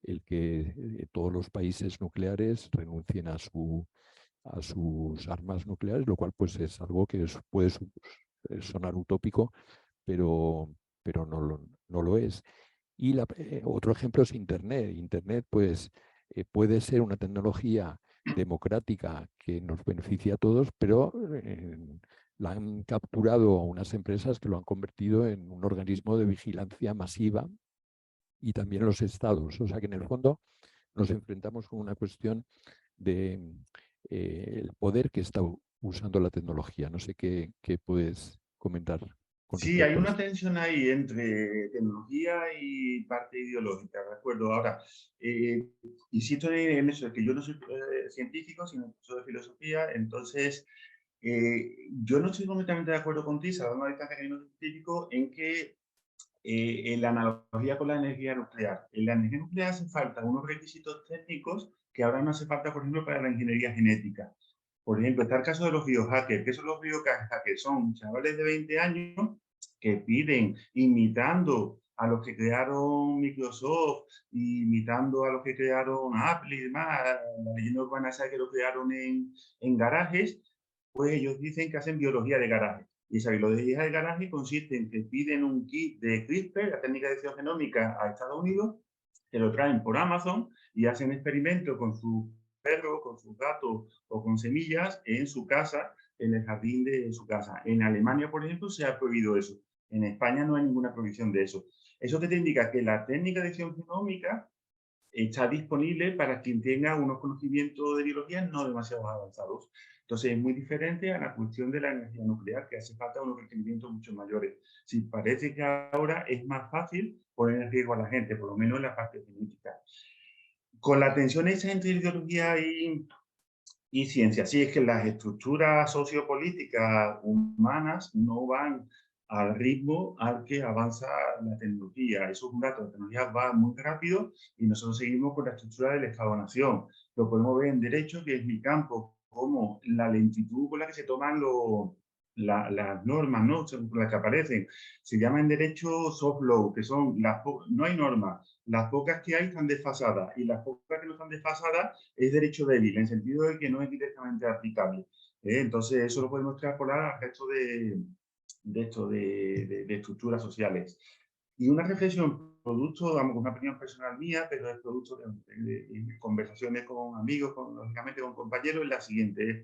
el que todos los países nucleares renuncien a sus armas nucleares, lo cual pues es algo que puede sonar utópico, pero no lo es. Y otro ejemplo es Internet. Internet pues puede ser una tecnología democrática que nos beneficia a todos, pero la han capturado a unas empresas que lo han convertido en un organismo de vigilancia masiva, y también los estados. O sea que en el fondo nos enfrentamos con una cuestión de el poder que está usando la tecnología. No sé qué puedes comentar con Sí, hay respecto a una esto. tensión ahí entre tecnología y parte ideológica, ¿de acuerdo? Ahora, insisto en eso, de que yo no soy científico, sino soy de filosofía, entonces yo no estoy completamente de acuerdo contigo, salvando la distancia que no soy científico, en que en la analogía con la energía nuclear. En la energía nuclear hace falta unos requisitos técnicos que ahora no hace falta, por ejemplo, para la ingeniería genética. Por ejemplo, está el caso de los biohackers. ¿Qué son los biohackers? Son chavales de 20 años que piden, imitando a los que crearon Microsoft, imitando a los que crearon Apple y demás, la leyenda urbana esa que lo crearon en garajes, pues ellos dicen que hacen biología de garaje. Y esa biología de garaje consiste en que piden un kit de CRISPR, la técnica de edición genómica, a Estados Unidos, que lo traen por Amazon y hacen experimentos con sus perros, con sus gatos o con semillas en su casa, en el jardín de su casa. En Alemania, por ejemplo, se ha prohibido eso. En España no hay ninguna prohibición de eso. Eso que te indica que la técnica de edición genómica está disponible para quien tenga unos conocimientos de biología no demasiado avanzados. Entonces es muy diferente a la cuestión de la energía nuclear, que hace falta unos requerimientos mucho mayores. Sí, parece que ahora es más fácil poner en riesgo a la gente, por lo menos en la parte genética. Con la tensión esa entre ideología y ciencia, sí, es que las estructuras sociopolíticas humanas no van al ritmo al que avanza la tecnología. Eso es un dato, la tecnología va muy rápido y nosotros seguimos con la estructura del Estado-Nación. Lo podemos ver en derecho, que es mi campo, como la lentitud con la que se toman las normas, ¿no? Con las que aparecen. Se llama en derecho soft law, que son no hay normas, las pocas que hay están desfasadas y las pocas que no están desfasadas es derecho débil, en el sentido de que no es directamente aplicable. Entonces, eso lo podemos extrapolar al resto de estructuras sociales. Y una reflexión, producto, vamos, una opinión personal mía, pero es producto de conversaciones con amigos, lógicamente con compañeros, es la siguiente.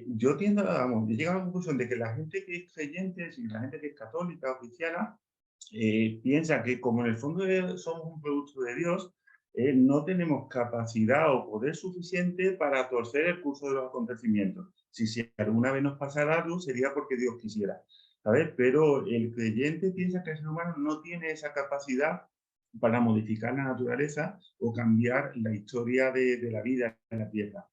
Yo tiendo, vamos, yo llego a la conclusión de que la gente que es creyente, y la gente que es católica o cristiana, piensa que como en el fondo somos un producto de Dios, no tenemos capacidad o poder suficiente para torcer el curso de los acontecimientos. Si alguna vez nos pasara algo, sería porque Dios quisiera, ¿sabes? Pero el creyente piensa que el ser humano no tiene esa capacidad para modificar la naturaleza o cambiar la historia de la vida en la Tierra.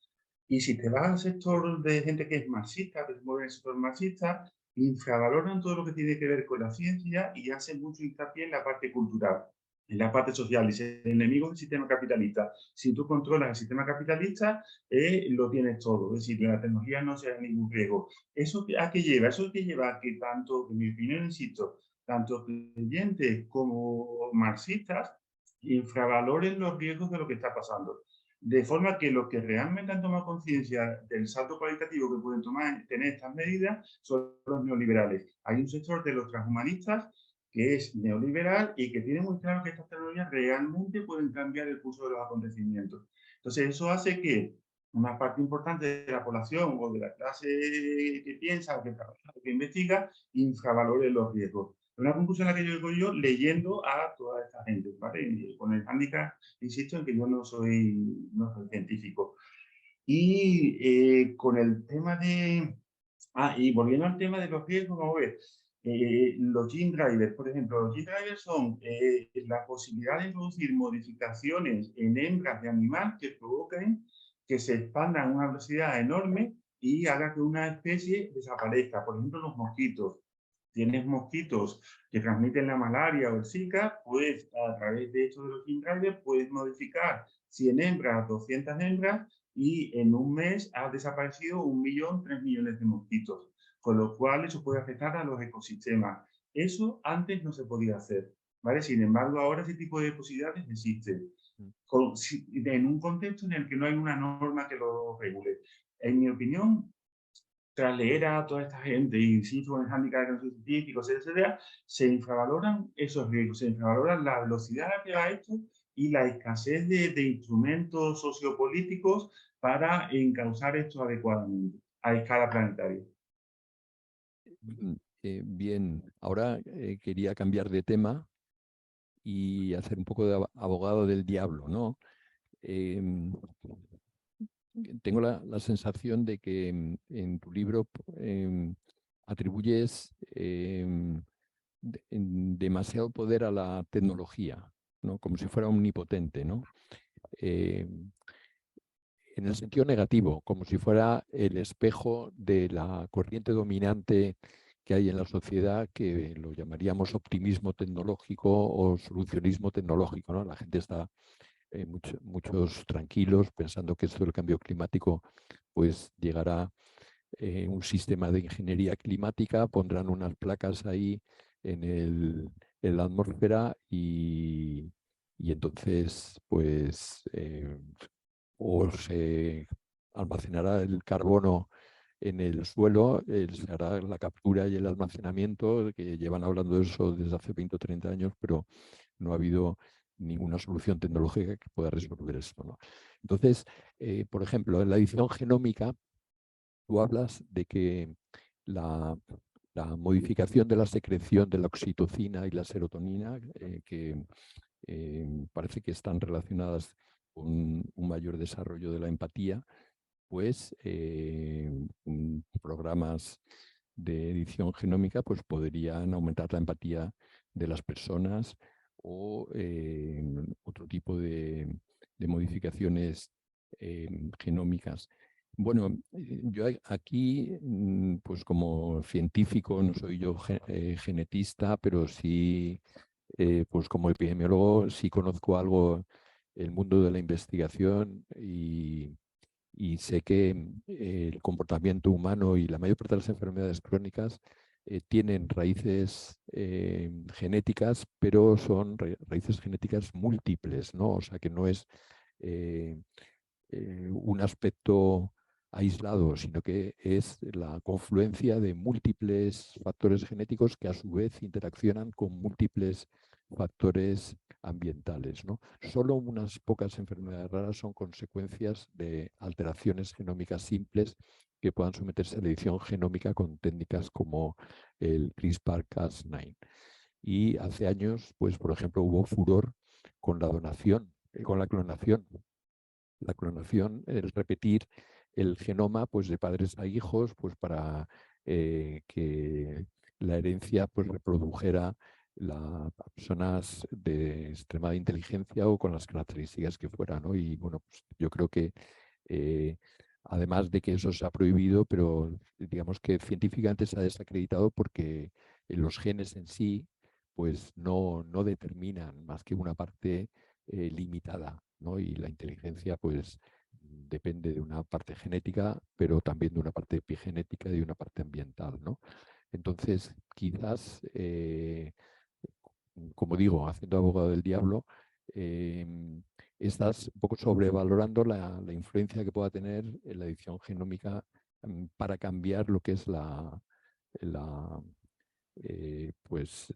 Y si te vas al sector de gente que es marxista, que se mueve en el sector marxista, infravaloran todo lo que tiene que ver con la ciencia y hacen mucho hincapié en la parte cultural, en la parte social. Dice, el enemigo del sistema capitalista. Si tú controlas el sistema capitalista, lo tienes todo. Es decir, la tecnología no sea ningún riesgo. ¿Eso a qué lleva? Eso que lleva a que tanto, en mi opinión, insisto, tanto creyentes como marxistas infravaloren los riesgos de lo que está pasando. De forma que los que realmente han tomado conciencia del salto cualitativo que pueden tener estas medidas son los neoliberales. Hay un sector de los transhumanistas que es neoliberal y que tiene muy claro que estas tecnologías realmente pueden cambiar el curso de los acontecimientos. Entonces, eso hace que una parte importante de la población o de la clase que piensa, que trabaja, que investiga, infravalore los riesgos. Una conclusión a la que yo llego yo leyendo a toda esta gente, ¿vale? Y con el hándicap, insisto, en que yo no soy científico. Y con el tema de... y volviendo al tema de los riesgos, vamos a ver, los gene drivers, por ejemplo, los gene drivers son la posibilidad de introducir modificaciones en hembras de animal que provoquen que se expandan a una velocidad enorme y haga que una especie desaparezca. Por ejemplo, los mosquitos. Tienes mosquitos que transmiten la malaria o el Zika, pues a través de esto de los gene drivers puedes modificar 100 hembras, 200 hembras y en un mes ha desaparecido 1 millón, 3 millones de mosquitos, con lo cual eso puede afectar a los ecosistemas. Eso antes no se podía hacer, ¿vale? Sin embargo, ahora ese tipo de posibilidades existen, en un contexto en el que no hay una norma que lo regule. En mi opinión, tras leer a toda esta gente, insisto en el hándicap de que no son científicos, etcétera, se infravaloran esos riesgos, se infravaloran la velocidad a la que va esto y la escasez de instrumentos sociopolíticos para encauzar esto adecuadamente a escala planetaria. Bien, ahora quería cambiar de tema y hacer un poco de abogado del diablo, ¿no? Tengo la sensación de que en tu libro atribuyes demasiado poder a la tecnología, ¿no? Como si fuera omnipotente, ¿no? En el sentido negativo, como si fuera el espejo de la corriente dominante que hay en la sociedad, que lo llamaríamos optimismo tecnológico o solucionismo tecnológico, ¿no? La gente está muchos tranquilos pensando que esto del cambio climático pues llegará un sistema de ingeniería climática, pondrán unas placas ahí en la atmósfera y entonces pues o se almacenará el carbono en el suelo, se hará la captura y el almacenamiento, que llevan hablando de eso desde hace 20 o 30 años, pero no ha habido ninguna solución tecnológica que pueda resolver esto, ¿no? Entonces, por ejemplo, en la edición genómica, tú hablas de que la modificación de la secreción de la oxitocina y la serotonina, que parece que están relacionadas con un mayor desarrollo de la empatía, pues programas de edición genómica pues podrían aumentar la empatía de las personas o otro tipo de modificaciones genómicas. Bueno, yo aquí, pues como científico, no soy yo genetista, pero sí, pues como epidemiólogo, sí conozco algo el mundo de la investigación y sé que el comportamiento humano y la mayor parte de las enfermedades crónicas tienen raíces genéticas, pero son raíces genéticas múltiples, ¿no? O sea que no es un aspecto aislado, sino que es la confluencia de múltiples factores genéticos que a su vez interaccionan con múltiples factores ambientales, ¿no? Solo unas pocas enfermedades raras son consecuencias de alteraciones genómicas simples que puedan someterse a la edición genómica con técnicas como el CRISPR-Cas9. Y hace años, pues, por ejemplo, hubo furor con la donación, con la clonación. La clonación, el repetir el genoma pues, de padres a hijos, pues para que la herencia pues, reprodujera las personas de extremada inteligencia o con las características que fueran, ¿no? Y bueno, pues, yo creo que además de que eso se ha prohibido, pero digamos que científicamente se ha desacreditado porque los genes en sí pues no determinan más que una parte limitada, ¿no? Y la inteligencia pues depende de una parte genética, pero también de una parte epigenética y de una parte ambiental, ¿no? Entonces, quizás, como digo, haciendo abogado del diablo, estás un poco sobrevalorando la influencia que pueda tener en la edición genómica para cambiar lo que es pues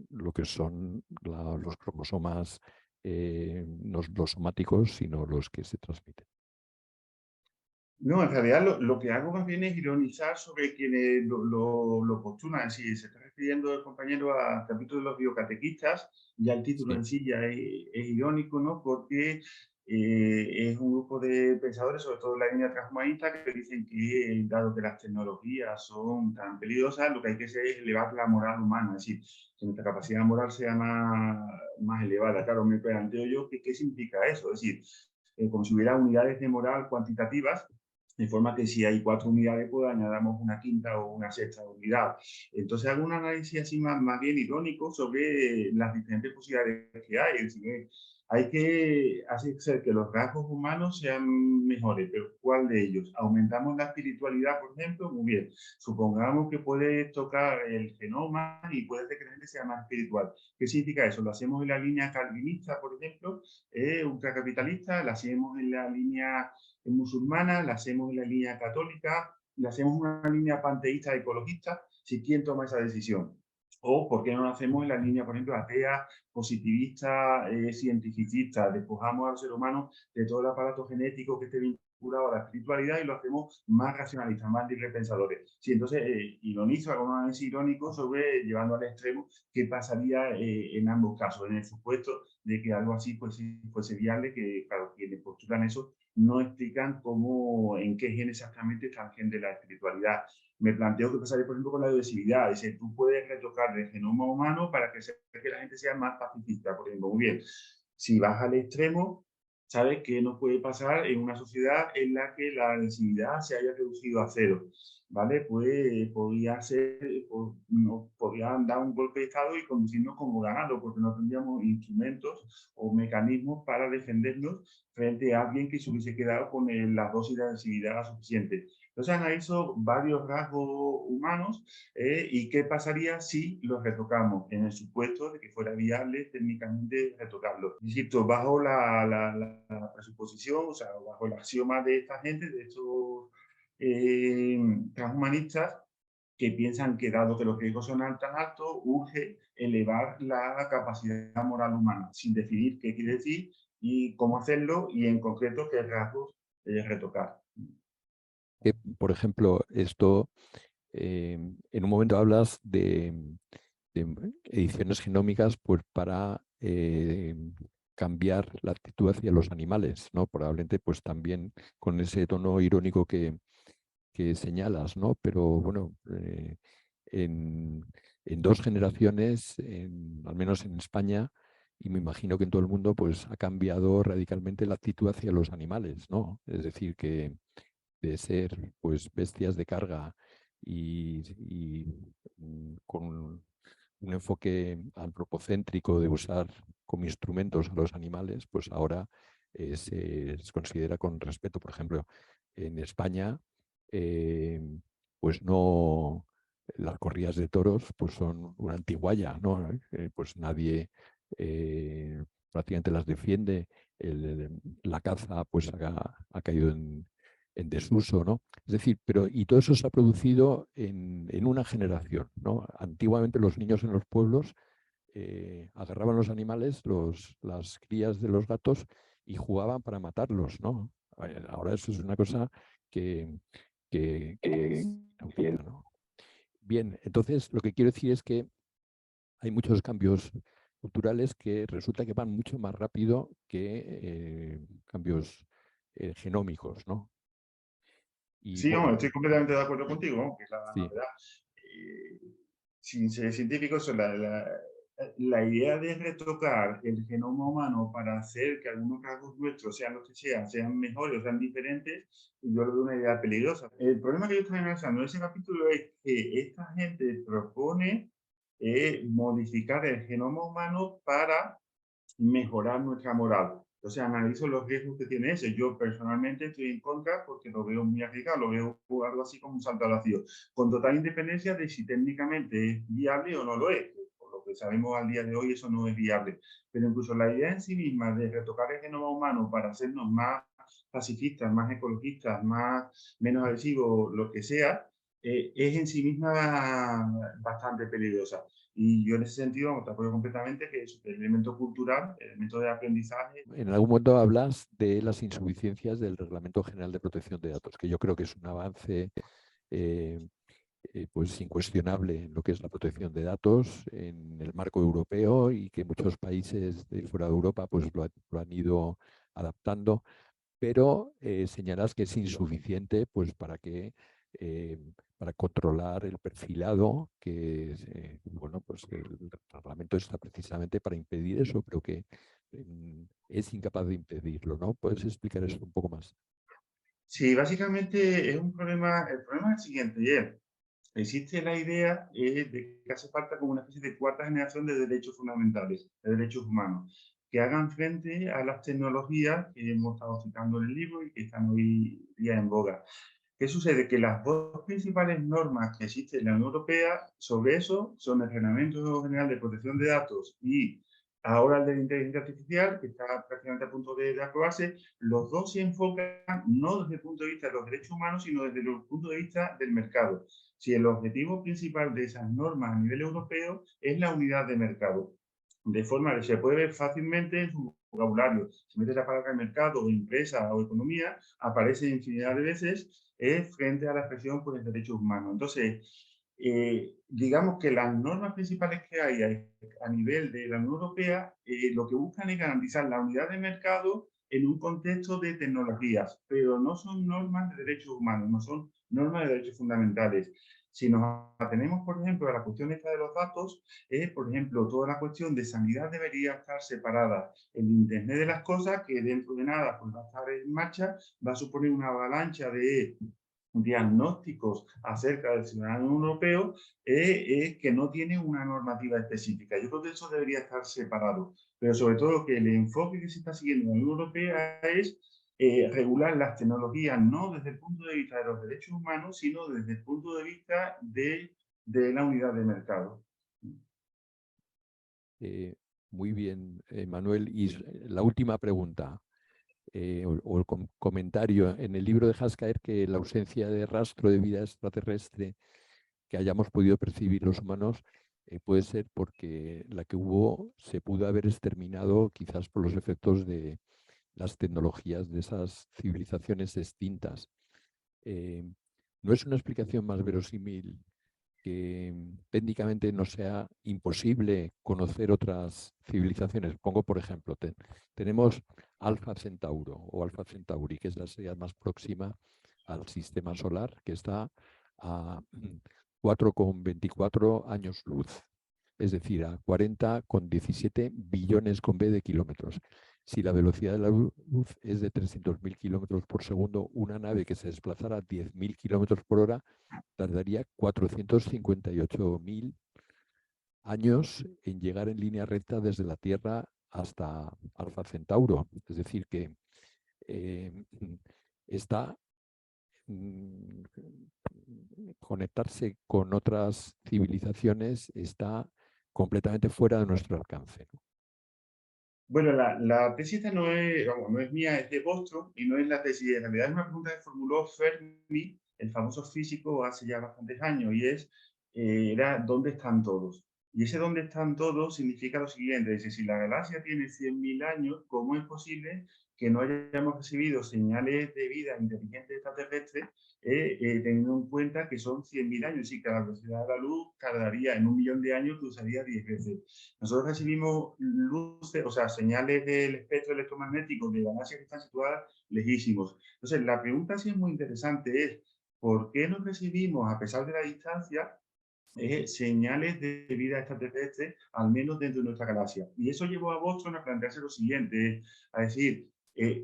lo que son los cromosomas, no los somáticos, sino los que se transmiten. No, en realidad lo que hago más bien es ironizar sobre quienes lo postulan. Si se está refiriendo el compañero al capítulo de los biocatequistas, ya el título Sí. en sí ya es irónico, ¿no? Porque es un grupo de pensadores, sobre todo en la línea transhumanista, que dicen que, dado que las tecnologías son tan peligrosas, lo que hay que hacer es elevar la moral humana, es decir, que nuestra capacidad moral sea más elevada. Claro, me planteo yo qué significa eso, es decir, como si hubiera unidades de moral cuantitativas de forma que si hay 4 unidades, pues añadamos una quinta o una sexta unidad. Entonces hago un análisis así más bien irónico sobre las diferentes posibilidades que hay. Es decir, hay que hacer que los rasgos humanos sean mejores, pero ¿cuál de ellos? ¿Aumentamos la espiritualidad, por ejemplo? Muy bien. Supongamos que puede tocar el genoma y puede hacer que la gente sea más espiritual. ¿Qué significa eso? Lo hacemos en la línea calvinista, por ejemplo, ultracapitalista, lo hacemos en la línea musulmana, la hacemos en la línea católica, la hacemos en una línea panteísta ecologista, si quién toma esa decisión. O por qué no lo hacemos en la línea, por ejemplo, atea, positivista, cientificista, despojamos al ser humano de todo el aparato genético que esté vinculado a la espiritualidad y lo hacemos más racionalistas, más librepensadores. Sí, entonces ironizo, hago un análisis irónico sobre, llevando al extremo, qué pasaría en ambos casos, en el supuesto de que algo así fuese viable, que claro, quienes postulan eso no explican cómo, en qué gen exactamente está el gen de la espiritualidad. Me planteo que pasaría, por ejemplo, con la adhesividad. Dice, tú puedes retocar el genoma humano para que la gente sea más pacifista, por ejemplo. Muy bien. Si vas al extremo, ¿sabes qué nos puede pasar en una sociedad en la que la densidad se haya reducido a cero? ¿Vale? Pues podría dar un golpe de estado y conducirnos como ganado, porque no tendríamos instrumentos o mecanismos para defendernos frente a alguien que se hubiese quedado con la dosis de densidad suficiente. Entonces analizo varios rasgos humanos y qué pasaría si los retocamos, en el supuesto de que fuera viable técnicamente retocarlos. Insisto, bajo la presuposición, o sea, bajo el axioma de esta gente, de estos transhumanistas, que piensan que dado que los riesgos son tan altos, urge elevar la capacidad moral humana, sin definir qué quiere decir y cómo hacerlo, y en concreto qué rasgos retocar. Por ejemplo, esto, en un momento hablas de ediciones genómicas pues, para cambiar la actitud hacia los animales, ¿no? Probablemente pues también con ese tono irónico que señalas, ¿no? Pero bueno, en 2 generaciones, al menos en España, y me imagino que en todo el mundo, pues ha cambiado radicalmente la actitud hacia los animales, ¿no? Es decir, que de ser pues bestias de carga y con un enfoque antropocéntrico de usar como instrumentos a los animales, pues ahora se considera con respeto. Por ejemplo, en España, pues no, las corridas de toros pues son una antigualla, ¿no? Pues nadie prácticamente las defiende. La caza pues ha caído en desuso, ¿no? Es decir, y todo eso se ha producido en una generación, ¿no? Antiguamente los niños en los pueblos agarraban los animales, las crías de los gatos, y jugaban para matarlos, ¿no? Ahora eso es una cosa que empieza, ¿no? Bien, entonces lo que quiero decir es que hay muchos cambios culturales que resulta que van mucho más rápido que cambios genómicos, ¿no? Y Sí, bueno, estoy completamente de acuerdo contigo, ¿no? Que la sí. verdad, sin ser científico, la idea de retocar el genoma humano para hacer que algunos rasgos nuestros sean los que sean mejores o sean diferentes, yo lo veo una idea peligrosa. El problema que yo estoy analizando en ese capítulo es que esta gente propone modificar el genoma humano para mejorar nuestra moral. Entonces analizo los riesgos que tiene ese. Yo personalmente estoy en contra porque lo veo muy arriesgado, lo veo algo así como un salto al vacío, con total independencia de si técnicamente es viable o no lo es. Por lo que sabemos al día de hoy, eso no es viable. Pero incluso la idea en sí misma de retocar el genoma humano para hacernos más pacifistas, más ecologistas, menos agresivos, lo que sea, es en sí misma bastante peligrosa. Y yo en ese sentido te apoyo completamente que es el elemento cultural, el elemento de aprendizaje. En algún momento hablas de las insuficiencias del Reglamento General de Protección de Datos, que yo creo que es un avance pues incuestionable en lo que es la protección de datos en el marco europeo, y que muchos países de fuera de Europa pues lo han ido adaptando, pero señalas que es insuficiente pues para controlar el perfilado, que bueno, pues el reglamento está precisamente para impedir eso, pero que es incapaz de impedirlo, ¿no? ¿Puedes explicar eso un poco más? Sí, básicamente es un problema, el problema es el siguiente, y es, existe la idea de que hace falta como una especie de cuarta generación de derechos fundamentales, de derechos humanos, que hagan frente a las tecnologías que hemos estado citando en el libro y que están hoy día en boga. ¿Qué sucede? Que las dos principales normas que existen en la Unión Europea sobre eso son el Reglamento General de Protección de Datos y ahora el de inteligencia artificial, que está prácticamente a punto de aprobarse. Los dos se enfocan no desde el punto de vista de los derechos humanos, sino desde el punto de vista del mercado. Si el objetivo principal de esas normas a nivel europeo es la unidad de mercado, de forma que se puede ver fácilmente en su vocabulario. Si metes la palabra mercado, o empresa o economía, aparece infinidad de veces frente a la expresión por los derechos humanos. Entonces, digamos que las normas principales que hay a nivel de la Unión Europea lo que buscan es garantizar la unidad de mercado en un contexto de tecnologías, pero no son normas de derechos humanos, no son normas de derechos fundamentales. Si nos atenemos, por ejemplo, a la cuestión esta de los datos, por ejemplo, toda la cuestión de sanidad debería estar separada. El Internet de las cosas, que dentro de nada pues, va a estar en marcha, va a suponer una avalancha de diagnósticos acerca del ciudadano europeo que no tiene una normativa específica. Yo creo que eso debería estar separado, pero sobre todo que el enfoque que se está siguiendo en la Unión Europea es regular las tecnologías no desde el punto de vista de los derechos humanos, sino desde el punto de vista de la unidad de mercado. Muy bien, Manuel. Y la última pregunta. O el comentario. En el libro dejas caer que la ausencia de rastro de vida extraterrestre que hayamos podido percibir los humanos puede ser porque la que hubo se pudo haber exterminado quizás por los efectos de las tecnologías de esas civilizaciones extintas. ¿No es una explicación más verosímil que técnicamente no sea imposible conocer otras civilizaciones? Pongo, por ejemplo, tenemos Alfa Centauro o Alfa Centauri, que es la estrella más próxima al sistema solar, que está a 4,24 años luz, es decir, a 40,17 billones con B de kilómetros. Si la velocidad de la luz es de 300.000 kilómetros por segundo, una nave que se desplazara a 10.000 kilómetros por hora tardaría 458.000 años en llegar en línea recta desde la Tierra hasta Alfa Centauro. Es decir, que está conectarse con otras civilizaciones está completamente fuera de nuestro alcance, ¿no? Bueno, la tesis esta no es, vamos, no es mía, es de Bostrom y no es la tesis. En realidad es una pregunta que formuló Fermi, el famoso físico, hace ya bastantes años, y era ¿dónde están todos? Y ese ¿dónde están todos? Significa lo siguiente, dice, si la galaxia tiene 100.000 años, ¿cómo es posible que no hayamos recibido señales de vida inteligente extraterrestre, teniendo en cuenta que son 100.000 años y que la velocidad de la luz tardaría en 1.000.000 de años, que usaría 10 veces? Nosotros recibimos luces, o sea, señales del espectro electromagnético de galaxias que están situadas lejísimos. Entonces, la pregunta sí es muy interesante, es ¿por qué no recibimos, a pesar de la distancia, señales de vida extraterrestre, al menos dentro de nuestra galaxia? Y eso llevó a Bostrom a plantearse lo siguiente, a decir,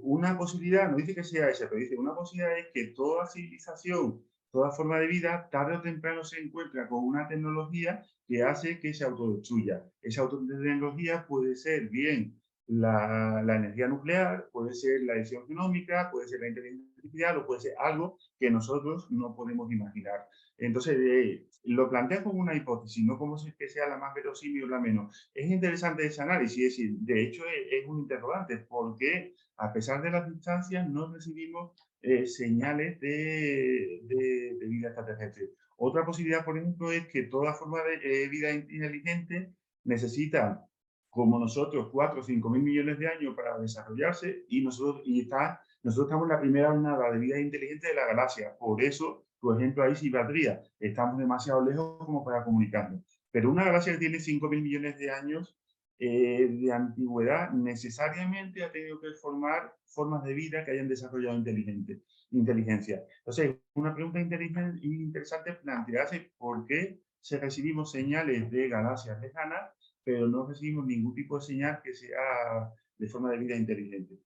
una posibilidad, no dice que sea esa, pero dice, una posibilidad es que toda civilización, toda forma de vida, tarde o temprano se encuentra con una tecnología que hace que se autodestruya. Esa autotecnología puede ser bien la energía nuclear, puede ser la edición genómica, puede ser la inteligencia artificial o puede ser algo que nosotros no podemos imaginar. Entonces, lo plantea como una hipótesis, no como si que sea la más verosímil o la menos. Es interesante ese análisis, es decir, de hecho es un interrogante, porque a pesar de las distancias no recibimos señales de vida extraterrestre. Otra posibilidad, por ejemplo, es que toda forma de vida inteligente necesita, como nosotros, 4 o 5 mil millones de años para desarrollarse y nosotros estamos en la primera nada de vida inteligente de la galaxia. Por eso, por ejemplo, ahí sí valdría. Estamos demasiado lejos como para comunicarnos. Pero una galaxia que tiene 5.000 millones de años de antigüedad necesariamente ha tenido que formar formas de vida que hayan desarrollado inteligencia. Entonces, una pregunta interesante plantearse por qué se recibimos señales de galaxias lejanas, pero no recibimos ningún tipo de señal que sea de forma de vida inteligente.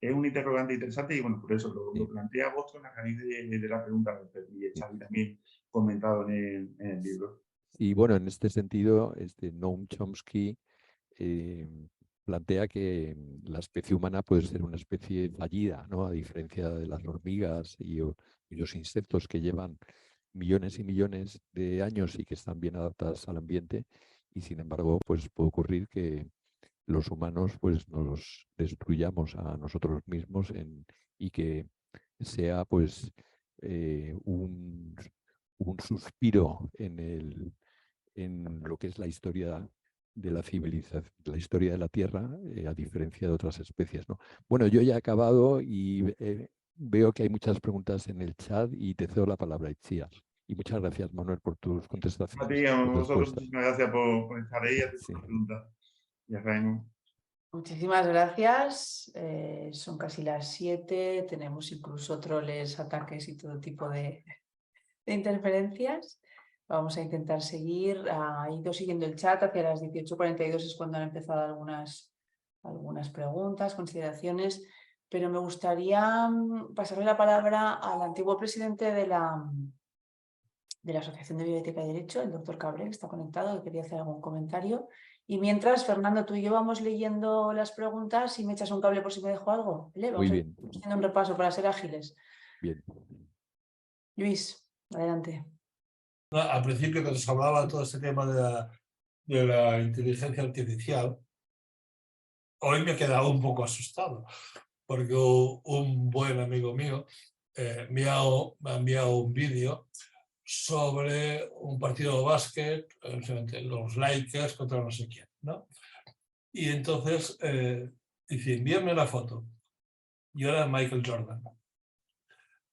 es un interrogante interesante y bueno, por eso lo Sí. plantea Bostrom a raíz de la pregunta y Xavi también comentado en el libro. Y bueno, en este sentido, Noam Chomsky plantea que la especie humana puede ser una especie fallida, ¿no? A diferencia de las hormigas y los insectos que llevan millones y millones de años y que están bien adaptadas al ambiente, y sin embargo, pues puede ocurrir que los humanos pues nos destruyamos a nosotros mismos y que sea pues un suspiro en lo que es la historia de la civilización, la historia de la Tierra, a diferencia de otras especies, ¿no? Bueno, yo ya he acabado y veo que hay muchas preguntas en el chat y te cedo la palabra, Itziar. Y muchas gracias, Manuel, por tus contestaciones. A ti, a tus vosotros, respuestas. muchísimas gracias por estar ahí y hacer Sí. las preguntas. Y a Raymond. Muchísimas gracias. Son casi las 7. Tenemos incluso troles, ataques y todo tipo de interferencias. Vamos a intentar seguir. Ha ido siguiendo el chat. Hacia las 18:42 es cuando han empezado algunas preguntas, consideraciones. Pero me gustaría pasarle la palabra al antiguo presidente de la Asociación de Bioética y Derecho, el doctor Cabré, que está conectado, que quería hacer algún comentario. Y mientras, Fernando, tú y yo vamos leyendo las preguntas y me echas un cable por si me dejo algo. ¿Vale? Muy Vamos bien. haciendo un repaso para ser ágiles. Bien. Luis, adelante. Al principio, cuando se hablaba todo este tema de la inteligencia artificial, hoy me he quedado un poco asustado, porque un buen amigo mío me ha enviado un vídeo sobre un partido de básquet, los Lakers contra no sé quién, ¿no? Y entonces dice, envíame la foto. Y era Michael Jordan.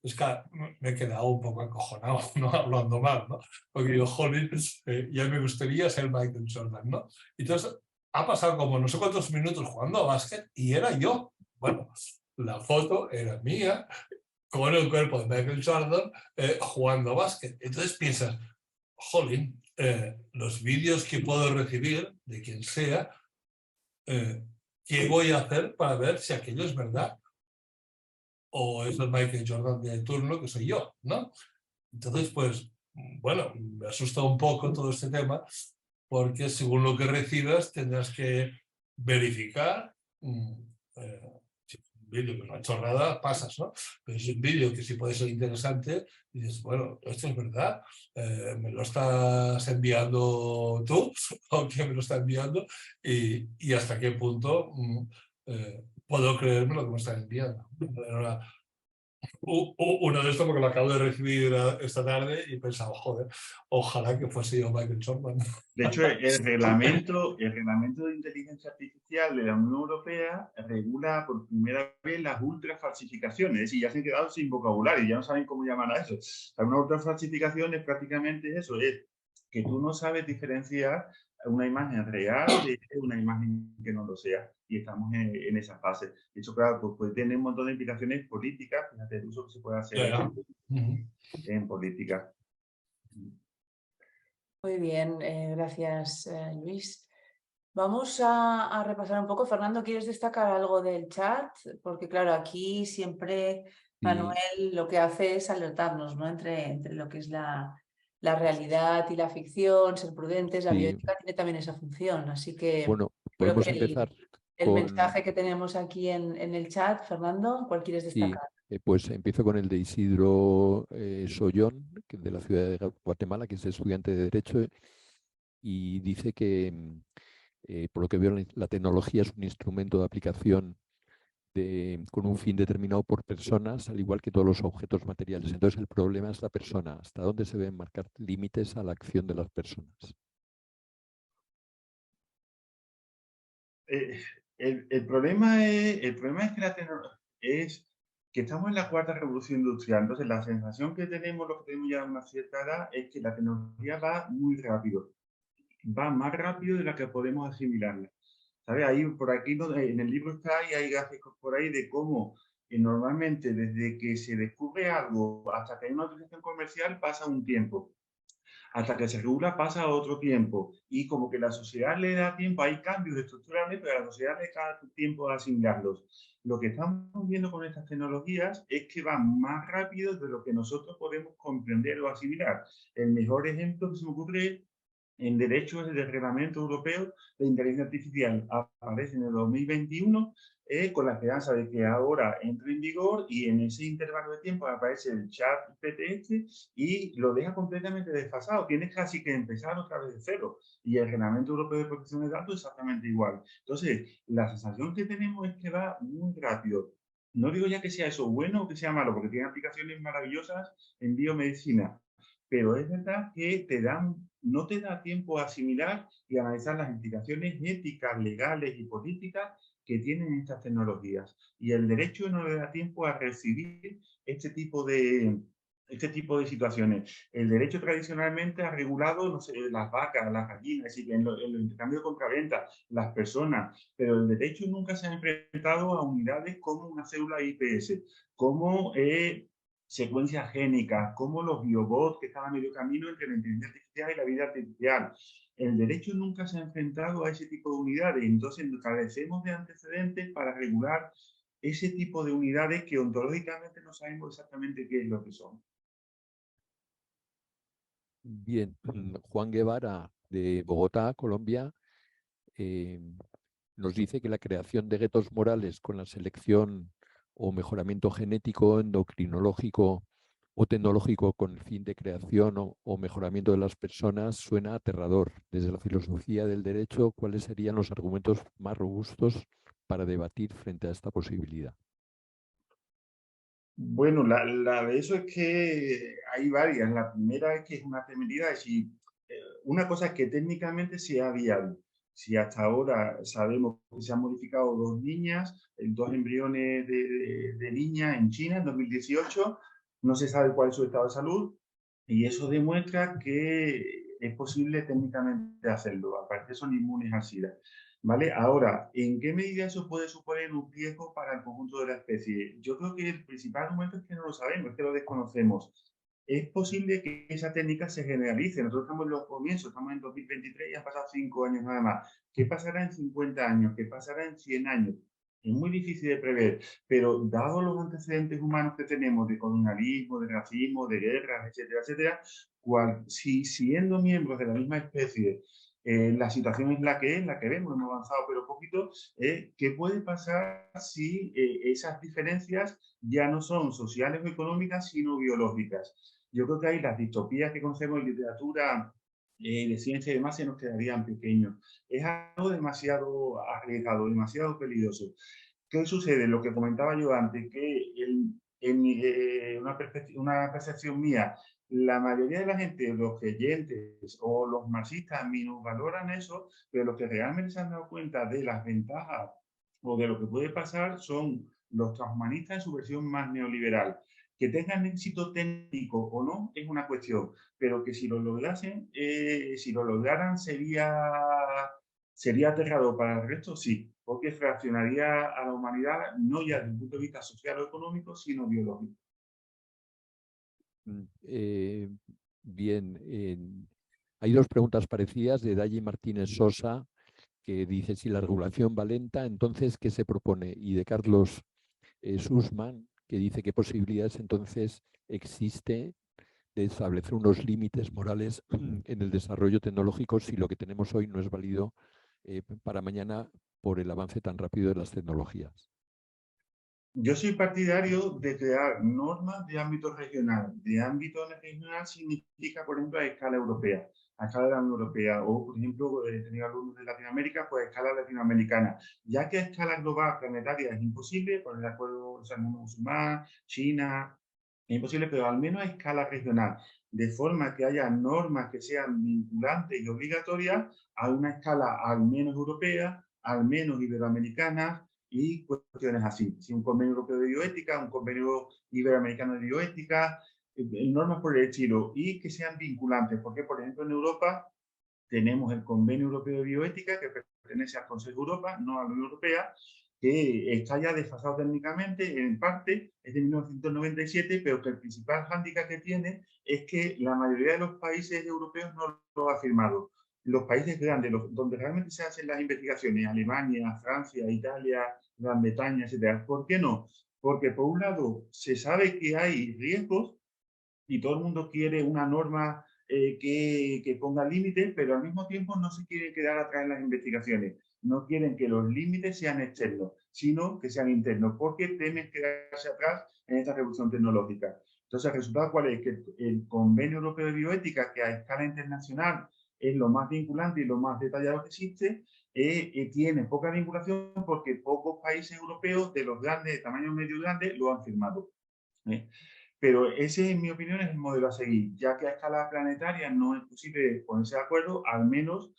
Es que me he quedado un poco acojonado, ¿no? Hablando mal, ¿no? Porque digo, jolín, ya me gustaría ser Michael Jordan, ¿no? Entonces, ha pasado como no sé cuántos minutos jugando a básquet y era yo. Bueno, la foto era mía con el cuerpo de Michael Jordan jugando a básquet. Entonces piensas, jolín, los vídeos que puedo recibir de quien sea, ¿qué voy a hacer para ver si aquello es verdad? O es el Michael Jordan de turno, que soy yo, ¿no? Entonces, pues, bueno, me asusta un poco todo este tema, porque según lo que recibas tendrás que verificar. Si es un vídeo que es una chorrada, pasas, ¿no? Pero si es un vídeo que sí puede ser interesante, dices, bueno, esto es verdad, me lo estás enviando tú, o quién me lo está enviando, y hasta qué punto puedo creerme lo que me están enviando. Uno de estos porque lo acabo de recibir esta tarde y pensaba, joder, ojalá que fuese yo Michael Jordan. De hecho, el reglamento de inteligencia artificial de la Unión Europea regula por primera vez las ultrafalsificaciones, es decir, ya se han quedado sin vocabulario, ya no saben cómo llamar a eso. Una ultrafalsificación es prácticamente eso, es que tú no sabes diferenciar una imagen real de una imagen que no lo sea. Y estamos en esa fase. De hecho, claro, pues puede tener un montón de implicaciones políticas, fíjate el uso que se puede hacer en política. Muy bien, gracias, Luis. Vamos a repasar un poco. Fernando, ¿quieres destacar algo del chat? Porque claro, aquí siempre Manuel lo que hace es alertarnos, ¿no? Entre lo que es la realidad y la ficción, ser prudentes. La bioética tiene también esa función. Así que bueno, creo podemos que empezar el mensaje que tenemos aquí en el chat, Fernando, ¿cuál quieres Sí, destacar? pues empiezo con el de Isidro Sollón, de la ciudad de Guatemala, que es estudiante de Derecho, y dice que, por lo que veo, la tecnología es un instrumento de aplicación con un fin determinado por personas, al igual que todos los objetos materiales. Entonces, el problema es la persona. ¿Hasta dónde se deben marcar límites a la acción de las personas? El problema es que la tecnología es que estamos en la cuarta revolución industrial. Entonces, la sensación que tenemos, los que tenemos ya una cierta edad, es que la tecnología va muy rápido. Va más rápido de la que podemos asimilarla. ¿Sabes? Ahí, por aquí, en el libro está y hay gráficos por ahí de cómo normalmente desde que se descubre algo hasta que hay una utilización comercial pasa un tiempo. Hasta que se regula pasa otro tiempo y como que la sociedad le da tiempo, hay cambios estructurales, pero a la sociedad le da tiempo a asimilarlos. Lo que estamos viendo con estas tecnologías es que van más rápido de lo que nosotros podemos comprender o asimilar. El mejor ejemplo que se me ocurre en derecho es el del Reglamento Europeo de Inteligencia Artificial. Aparece en el 2021 con la esperanza de que ahora entre en vigor y en ese intervalo de tiempo aparece el chat PTS y lo deja completamente desfasado. Tienes casi que empezar otra vez de cero. Y el Reglamento Europeo de Protección de Datos exactamente igual. Entonces, la sensación que tenemos es que va muy rápido. No digo ya que sea eso bueno o que sea malo, porque tiene aplicaciones maravillosas en biomedicina, pero es verdad que no te da tiempo a asimilar y analizar las implicaciones éticas, legales y políticas que tienen estas tecnologías. Y el derecho no le da tiempo a recibir este tipo de situaciones. El derecho tradicionalmente ha regulado, no sé, las vacas, las gallinas, es decir, en los intercambios de compraventa, las personas, pero el derecho nunca se ha enfrentado a unidades como una célula IPS, como secuencias génicas, como los biobots que están a medio camino entre la inteligencia artificial y la vida artificial. El derecho nunca se ha enfrentado a ese tipo de unidades, entonces carecemos de antecedentes para regular ese tipo de unidades que ontológicamente no sabemos exactamente qué es lo que son. Bien, Juan Guevara de Bogotá, Colombia, nos dice que la creación de guetos morales con la selección o mejoramiento genético, endocrinológico o tecnológico con el fin de creación o mejoramiento de las personas suena aterrador. Desde la filosofía del derecho, ¿cuáles serían los argumentos más robustos para debatir frente a esta posibilidad? Bueno, la de eso es que hay varias. La primera es que es una temeridad, es decir, una cosa es que técnicamente sea viable. Si hasta ahora sabemos que se han modificado 2 niñas, 2 embriones de niña en China en 2018, no se sabe cuál es su estado de salud y eso demuestra que es posible técnicamente hacerlo. Aparte son inmunes al SIDA. ¿Vale? Ahora, ¿en qué medida eso puede suponer un riesgo para el conjunto de la especie? Yo creo que el principal argumento es que no lo sabemos, es que lo desconocemos. Es posible que esa técnica se generalice. Nosotros estamos en los comienzos, estamos en 2023 y han pasado 5 años nada más. ¿Qué pasará en 50 años? ¿Qué pasará en 100 años? Es muy difícil de prever, pero dados los antecedentes humanos que tenemos de colonialismo, de racismo, de guerras, etcétera, etcétera, si siendo miembros de la misma especie la situación es la que vemos, hemos avanzado pero poquito. ¿Qué puede pasar si esas diferencias ya no son sociales o económicas, sino biológicas? Yo creo que ahí las distopías que conocemos en literatura de ciencia y demás se nos quedarían pequeños. Es algo demasiado arriesgado, demasiado peligroso. ¿Qué sucede? Lo que comentaba yo antes, que una percepción mía, la mayoría de la gente, los creyentes o los marxistas, minusvaloran eso, pero los que realmente se han dado cuenta de las ventajas o de lo que puede pasar son los transhumanistas en su versión más neoliberal. Que tengan éxito técnico o no es una cuestión, pero que si lo lograran sería aterrador para el resto, sí, porque fraccionaría a la humanidad no ya desde un punto de vista social o económico, sino biológico. Bien, hay 2 preguntas parecidas de Dayi Martínez Sosa, que dice si la regulación va lenta, entonces, ¿qué se propone? Y de Carlos Sussman, que dice qué posibilidades entonces existe de establecer unos límites morales en el desarrollo tecnológico si lo que tenemos hoy no es válido para mañana por el avance tan rápido de las tecnologías. Yo soy partidario de crear normas de ámbito regional. De ámbito regional significa, por ejemplo, a escala europea, a escala de la Unión Europea, o, por ejemplo, he tenido alumnos de Latinoamérica, pues a escala latinoamericana. Ya que a escala global, planetaria, es imposible, por el acuerdo del mundo musulmán, China, es imposible, pero al menos a escala regional, de forma que haya normas que sean vinculantes y obligatorias a una escala al menos europea, al menos iberoamericana, y cuestiones así. Si un convenio europeo de bioética, un convenio iberoamericano de bioética, normas por el estilo, y que sean vinculantes, porque, por ejemplo, en Europa tenemos el Convenio Europeo de Bioética, que pertenece al Consejo de Europa, no a la Unión Europea, que está ya desfasado técnicamente, en parte es de 1997, pero que el principal hándicap que tiene es que la mayoría de los países europeos no lo ha firmado. Los países grandes, donde realmente se hacen las investigaciones, Alemania, Francia, Italia, Gran Bretaña, etc. ¿Por qué no? Porque por un lado se sabe que hay riesgos y todo el mundo quiere una norma que ponga límites, pero al mismo tiempo no se quiere quedar atrás en las investigaciones. No quieren que los límites sean externos, sino que sean internos, porque temen quedarse atrás en esta revolución tecnológica. Entonces, ¿el resultado cuál es? Que el Convenio Europeo de Bioética, que a escala internacional es lo más vinculante y lo más detallado que existe, tiene poca vinculación porque pocos países europeos de los grandes, de tamaño medio grande, lo han firmado. Pero ese, en mi opinión, es el modelo a seguir, ya que a escala planetaria no es posible ponerse de acuerdo, al menos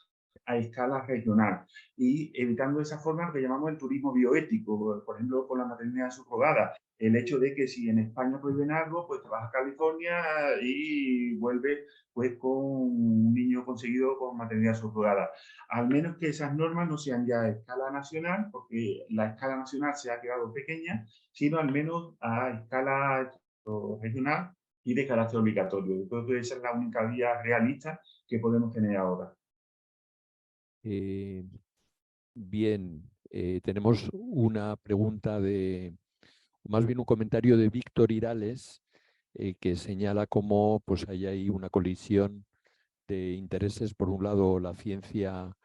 a escala regional, y evitando de esa forma lo que llamamos el turismo bioético, por ejemplo, con la maternidad subrogada. El hecho de que si en España prohíben algo, pues te vas a California y vuelves pues, con un niño conseguido con maternidad subrogada. Al menos que esas normas no sean ya a escala nacional, porque la escala nacional se ha quedado pequeña, sino al menos a escala regional y de carácter obligatorio. Yo creo que esa es la única vía realista que podemos tener ahora. Bien, tenemos una pregunta más bien un comentario de Víctor Irales, que señala cómo pues, hay ahí una colisión de intereses. Por un lado, la ciencia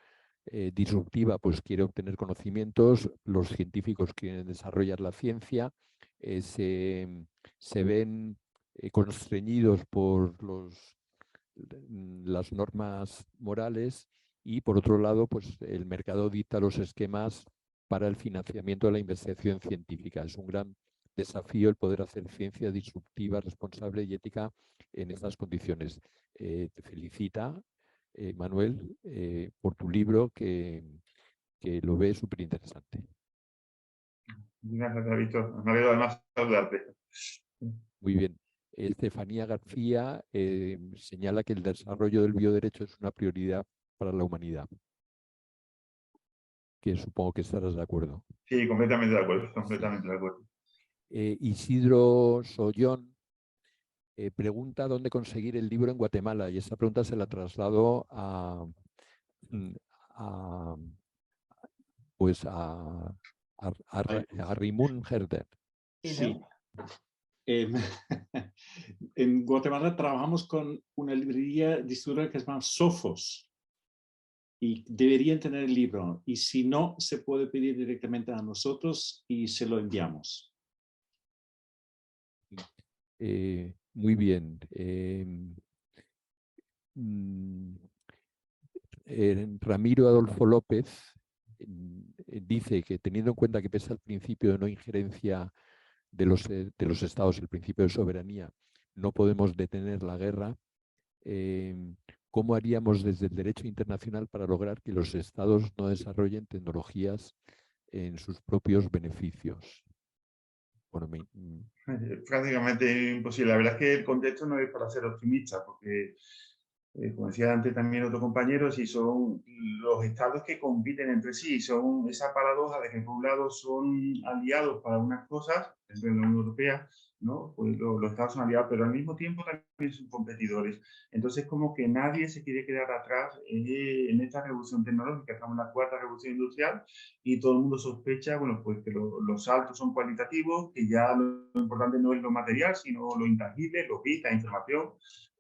disruptiva pues, quiere obtener conocimientos, los científicos quieren desarrollar la ciencia, se ven constreñidos por las normas morales, y por otro lado, pues el mercado dicta los esquemas para el financiamiento de la investigación científica. Es un gran desafío el poder hacer ciencia disruptiva, responsable y ética en estas condiciones. Te felicita, Manuel, por tu libro, que lo ve súper interesante. Gracias, Víctor. Me alegro además saludarte. Muy bien. Estefanía García señala que el desarrollo del bioderecho es una prioridad para la humanidad, que supongo que estarás de acuerdo. Sí, completamente de acuerdo, completamente de acuerdo. Isidro Sollón pregunta dónde conseguir el libro en Guatemala, y esa pregunta se la traslado a Rimun Herder. Sí. En Guatemala trabajamos con una librería distribuidora que se llama Sofos y deberían tener el libro, y si no, se puede pedir directamente a nosotros y se lo enviamos. Muy bien. Ramiro Adolfo López dice que, teniendo en cuenta que pese al principio de no injerencia de los estados, el principio de soberanía, no podemos detener la guerra, ¿cómo haríamos desde el derecho internacional para lograr que los estados no desarrollen tecnologías en sus propios beneficios? Bueno, prácticamente imposible. La verdad es que el contexto no es para ser optimista, porque, como decía antes también otro compañero, si son los estados que compiten entre sí, son esa paradoja de que por un lado son aliados para unas cosas, dentro de la Unión Europea, ¿no? Pues los estados son aliados, pero al mismo tiempo también son competidores. Entonces, como que nadie se quiere quedar atrás en esta revolución tecnológica. Estamos en la cuarta revolución industrial y todo el mundo sospecha, bueno, pues que los saltos son cualitativos, que ya lo importante no es lo material, sino lo intangible, los bits, la información,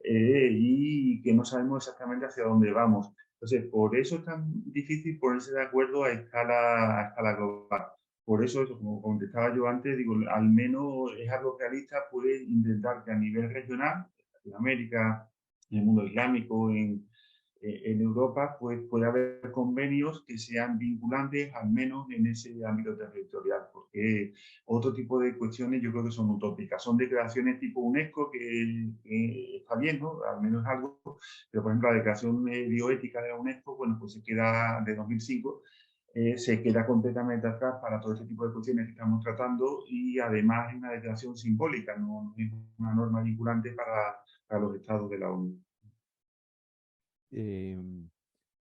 y que no sabemos exactamente hacia dónde vamos. Entonces, por eso es tan difícil ponerse de acuerdo a escala global. Por eso, como contestaba yo antes, digo, al menos es algo realista, puede intentar que a nivel regional, en Latinoamérica, en el mundo islámico, en Europa, pues puede haber convenios que sean vinculantes, al menos en ese ámbito territorial, porque otro tipo de cuestiones yo creo que son utópicas. Son declaraciones tipo UNESCO, que está bien, ¿no? Al menos algo, pero por ejemplo la declaración bioética de la UNESCO, bueno, pues se queda de 2005, se queda completamente atrás para todo este tipo de cuestiones que estamos tratando, y además es una declaración simbólica, no es una norma vinculante para los estados de la ONU.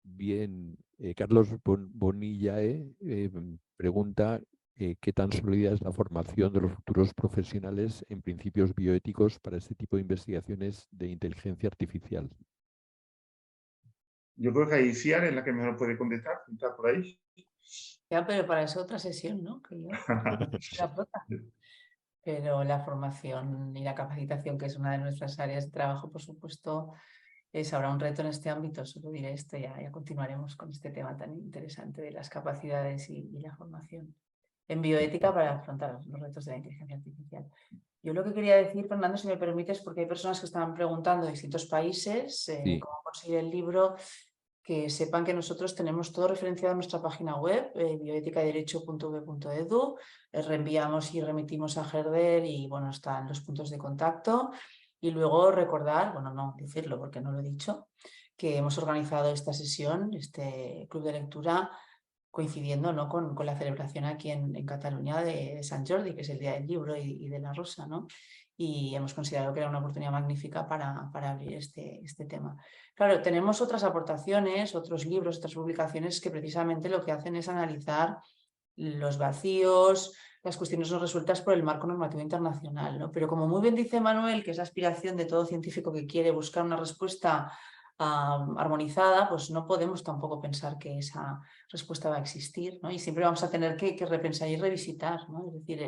Bien, Carlos Bonillae pregunta qué tan sólida es la formación de los futuros profesionales en principios bioéticos para este tipo de investigaciones de inteligencia artificial. Yo creo que ahí Ciar es la que mejor puede contestar, está por ahí. Ya, pero para eso otra sesión, ¿no? Que yo, la prota. Pero la formación y la capacitación, que es una de nuestras áreas de trabajo, por supuesto, es ahora un reto en este ámbito. Solo diré esto, ya continuaremos con este tema tan interesante de las capacidades y la formación en bioética para afrontar los retos de la inteligencia artificial. Yo lo que quería decir, Fernando, si me permites, porque hay personas que estaban preguntando de distintos países Sí. cómo conseguir el libro, que sepan que nosotros tenemos todo referenciado en nuestra página web, bioeticayderecho.ub.edu, reenviamos y remitimos a Herder y bueno, están los puntos de contacto. Y luego recordar, bueno, no decirlo porque no lo he dicho, que hemos organizado esta sesión, este club de lectura, coincidiendo, ¿no?, con la celebración aquí en Cataluña de Sant Jordi, que es el Día del Libro y de la Rosa, ¿no? Y hemos considerado que era una oportunidad magnífica para abrir este tema. Claro, tenemos otras aportaciones, otros libros, otras publicaciones que precisamente lo que hacen es analizar los vacíos, las cuestiones no resueltas por el marco normativo internacional, ¿no? Pero como muy bien dice Manuel, que es la aspiración de todo científico que quiere buscar una respuesta armonizada, pues no podemos tampoco pensar que esa respuesta va a existir, ¿no? Y siempre vamos a tener que repensar y revisitar, ¿no? Es decir,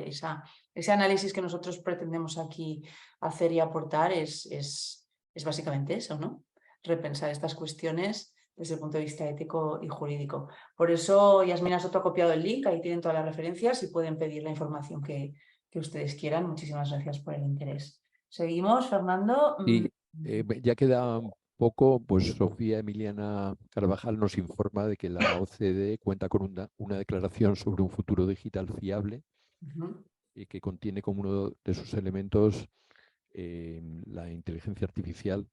ese análisis que nosotros pretendemos aquí hacer y aportar es básicamente eso, ¿no? Repensar estas cuestiones desde el punto de vista ético y jurídico. Por eso, Yasmina Soto ha copiado el link, ahí tienen todas las referencias y pueden pedir la información que ustedes quieran. Muchísimas gracias por el interés. Seguimos, Fernando. Y ya queda poco, pues Sofía Emiliana Carvajal nos informa de que la OCDE cuenta con una declaración sobre un futuro digital fiable y que contiene como uno de sus elementos la inteligencia artificial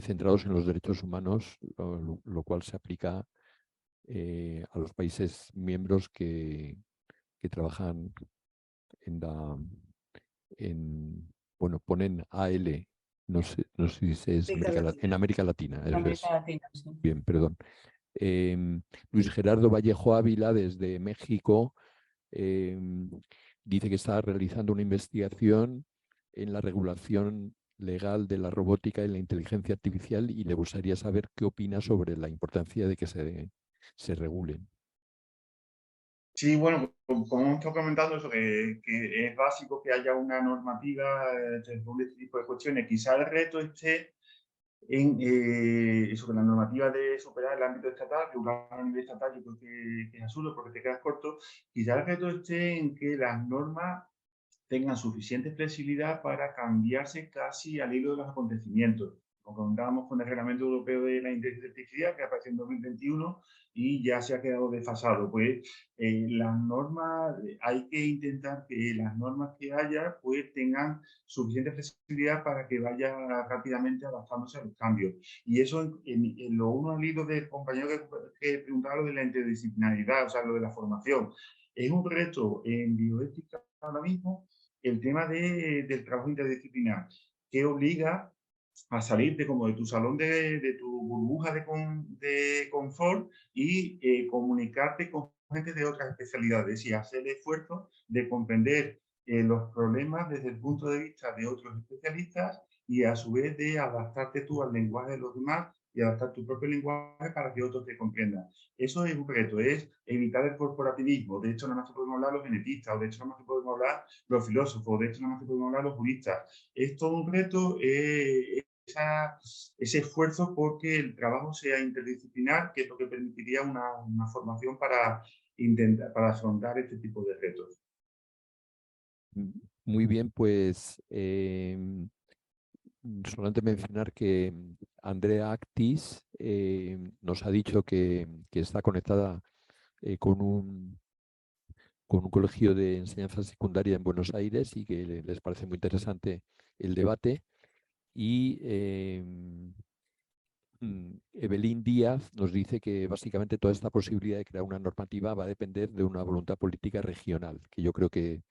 centrados en los derechos humanos, lo cual se aplica a los países miembros que trabajan bueno, ponen AL, no sé si es en América Latina. América Latina, sí. Bien, perdón. Luis Gerardo Vallejo Ávila, desde México, dice que está realizando una investigación en la regulación legal de la robótica y la inteligencia artificial y le gustaría saber qué opina sobre la importancia de que se regulen. Sí, bueno, como hemos estado comentando, eso que es básico que haya una normativa sobre este tipo de cuestiones. Quizá el reto esté en eso, que la normativa de superar el ámbito estatal, regular a nivel estatal, yo creo que es absurdo porque te quedas corto. Quizá el reto esté en que las normas tengan suficiente flexibilidad para cambiarse casi al hilo de los acontecimientos. Como contábamos con el Reglamento Europeo de la Inteligencia Artificial, que apareció en 2021 y ya se ha quedado desfasado. Pues las normas, hay que intentar que las normas que haya pues tengan suficiente flexibilidad para que vaya rápidamente adaptándose a los cambios. Y eso en lo uno al hilo del compañero que preguntaba lo de la interdisciplinaridad, o sea, lo de la formación. Es un reto en bioética ahora mismo el tema del trabajo interdisciplinar, que obliga a salirte como de tu salón, de tu burbuja de confort y comunicarte con gente de otras especialidades y hacer el esfuerzo de comprender los problemas desde el punto de vista de otros especialistas y a su vez de adaptarte tú al lenguaje de los demás y adaptar tu propio lenguaje para que otros te comprendan. Eso es un reto, es evitar el corporativismo. De hecho, nada más que podemos hablar los genetistas, o de hecho, nada más que podemos hablar los filósofos, de hecho, nada más que podemos hablar los juristas. Es todo un reto, ese esfuerzo porque el trabajo sea interdisciplinar, que es lo que permitiría una formación para afrontar este tipo de retos. Muy bien, pues solamente mencionar que Andrea Actis nos ha dicho que está conectada con un colegio de enseñanza secundaria en Buenos Aires y que les parece muy interesante el debate. Y Evelyn Díaz nos dice que básicamente toda esta posibilidad de crear una normativa va a depender de una voluntad política regional, que yo creo que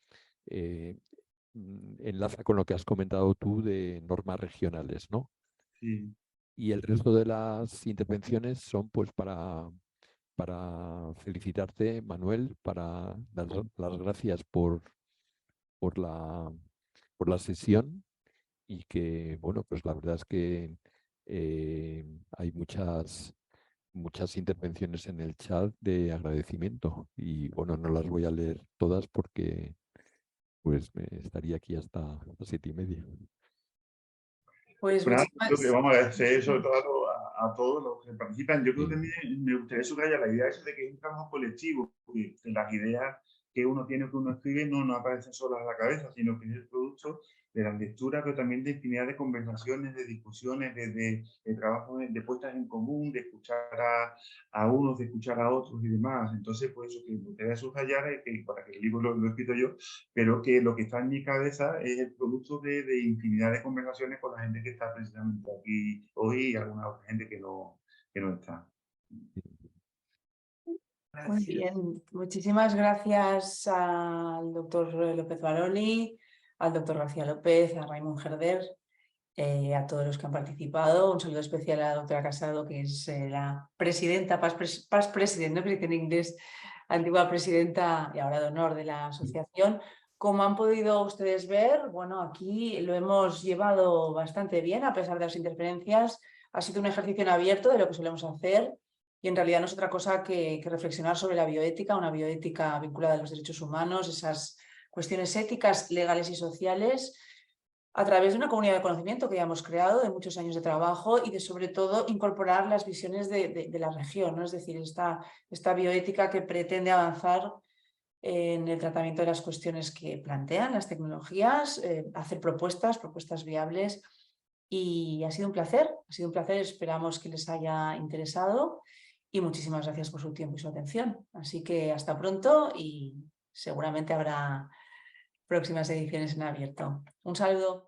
enlaza con lo que has comentado tú de normas regionales, ¿no? Sí. Y el resto de las intervenciones son pues para para felicitarte, Manuel, para dar las gracias por la sesión y que, bueno, pues la verdad es que hay muchas intervenciones en el chat de agradecimiento y, bueno, no las voy a leer todas porque pues estaría aquí hasta las 7:30. Pues Bueno, creo que muchísimas... vamos a agradecer sobre todo a todos los que participan. Yo creo que Sí. también me gustaría subrayar la idea esa de que es un trabajo colectivo, que las ideas que uno tiene, que uno escribe, no aparecen solas a la cabeza, sino que es el producto de las lecturas, pero también de infinidad de conversaciones, de discusiones, de trabajos, de puestas en común, de escuchar a unos, de escuchar a otros y demás. Entonces, pues eso que me gustaría subrayar es que, para que el libro lo he escrito yo, pero que lo que está en mi cabeza es el producto de infinidad de conversaciones con la gente que está precisamente aquí hoy y alguna otra gente que no está. Muy bien, muchísimas gracias al doctor López Baroni, al doctor García López, a Raymond Herder, a todos los que han participado. Un saludo especial a la doctora Casado, que es la presidenta, past president, ¿no? Que dice en inglés, antigua presidenta y ahora de honor de la asociación. Como han podido ustedes ver, bueno, aquí lo hemos llevado bastante bien, a pesar de las interferencias. Ha sido un ejercicio en abierto de lo que solemos hacer. Y en realidad no es otra cosa que reflexionar sobre la bioética, una bioética vinculada a los derechos humanos, esas cuestiones éticas, legales y sociales, a través de una comunidad de conocimiento que ya hemos creado, de muchos años de trabajo y de, sobre todo, incorporar las visiones de la región, ¿no? Es decir, esta bioética que pretende avanzar en el tratamiento de las cuestiones que plantean las tecnologías, hacer propuestas viables. Y ha sido un placer, esperamos que les haya interesado y muchísimas gracias por su tiempo y su atención. Así que hasta pronto y seguramente habrá próximas ediciones en abierto. Un saludo.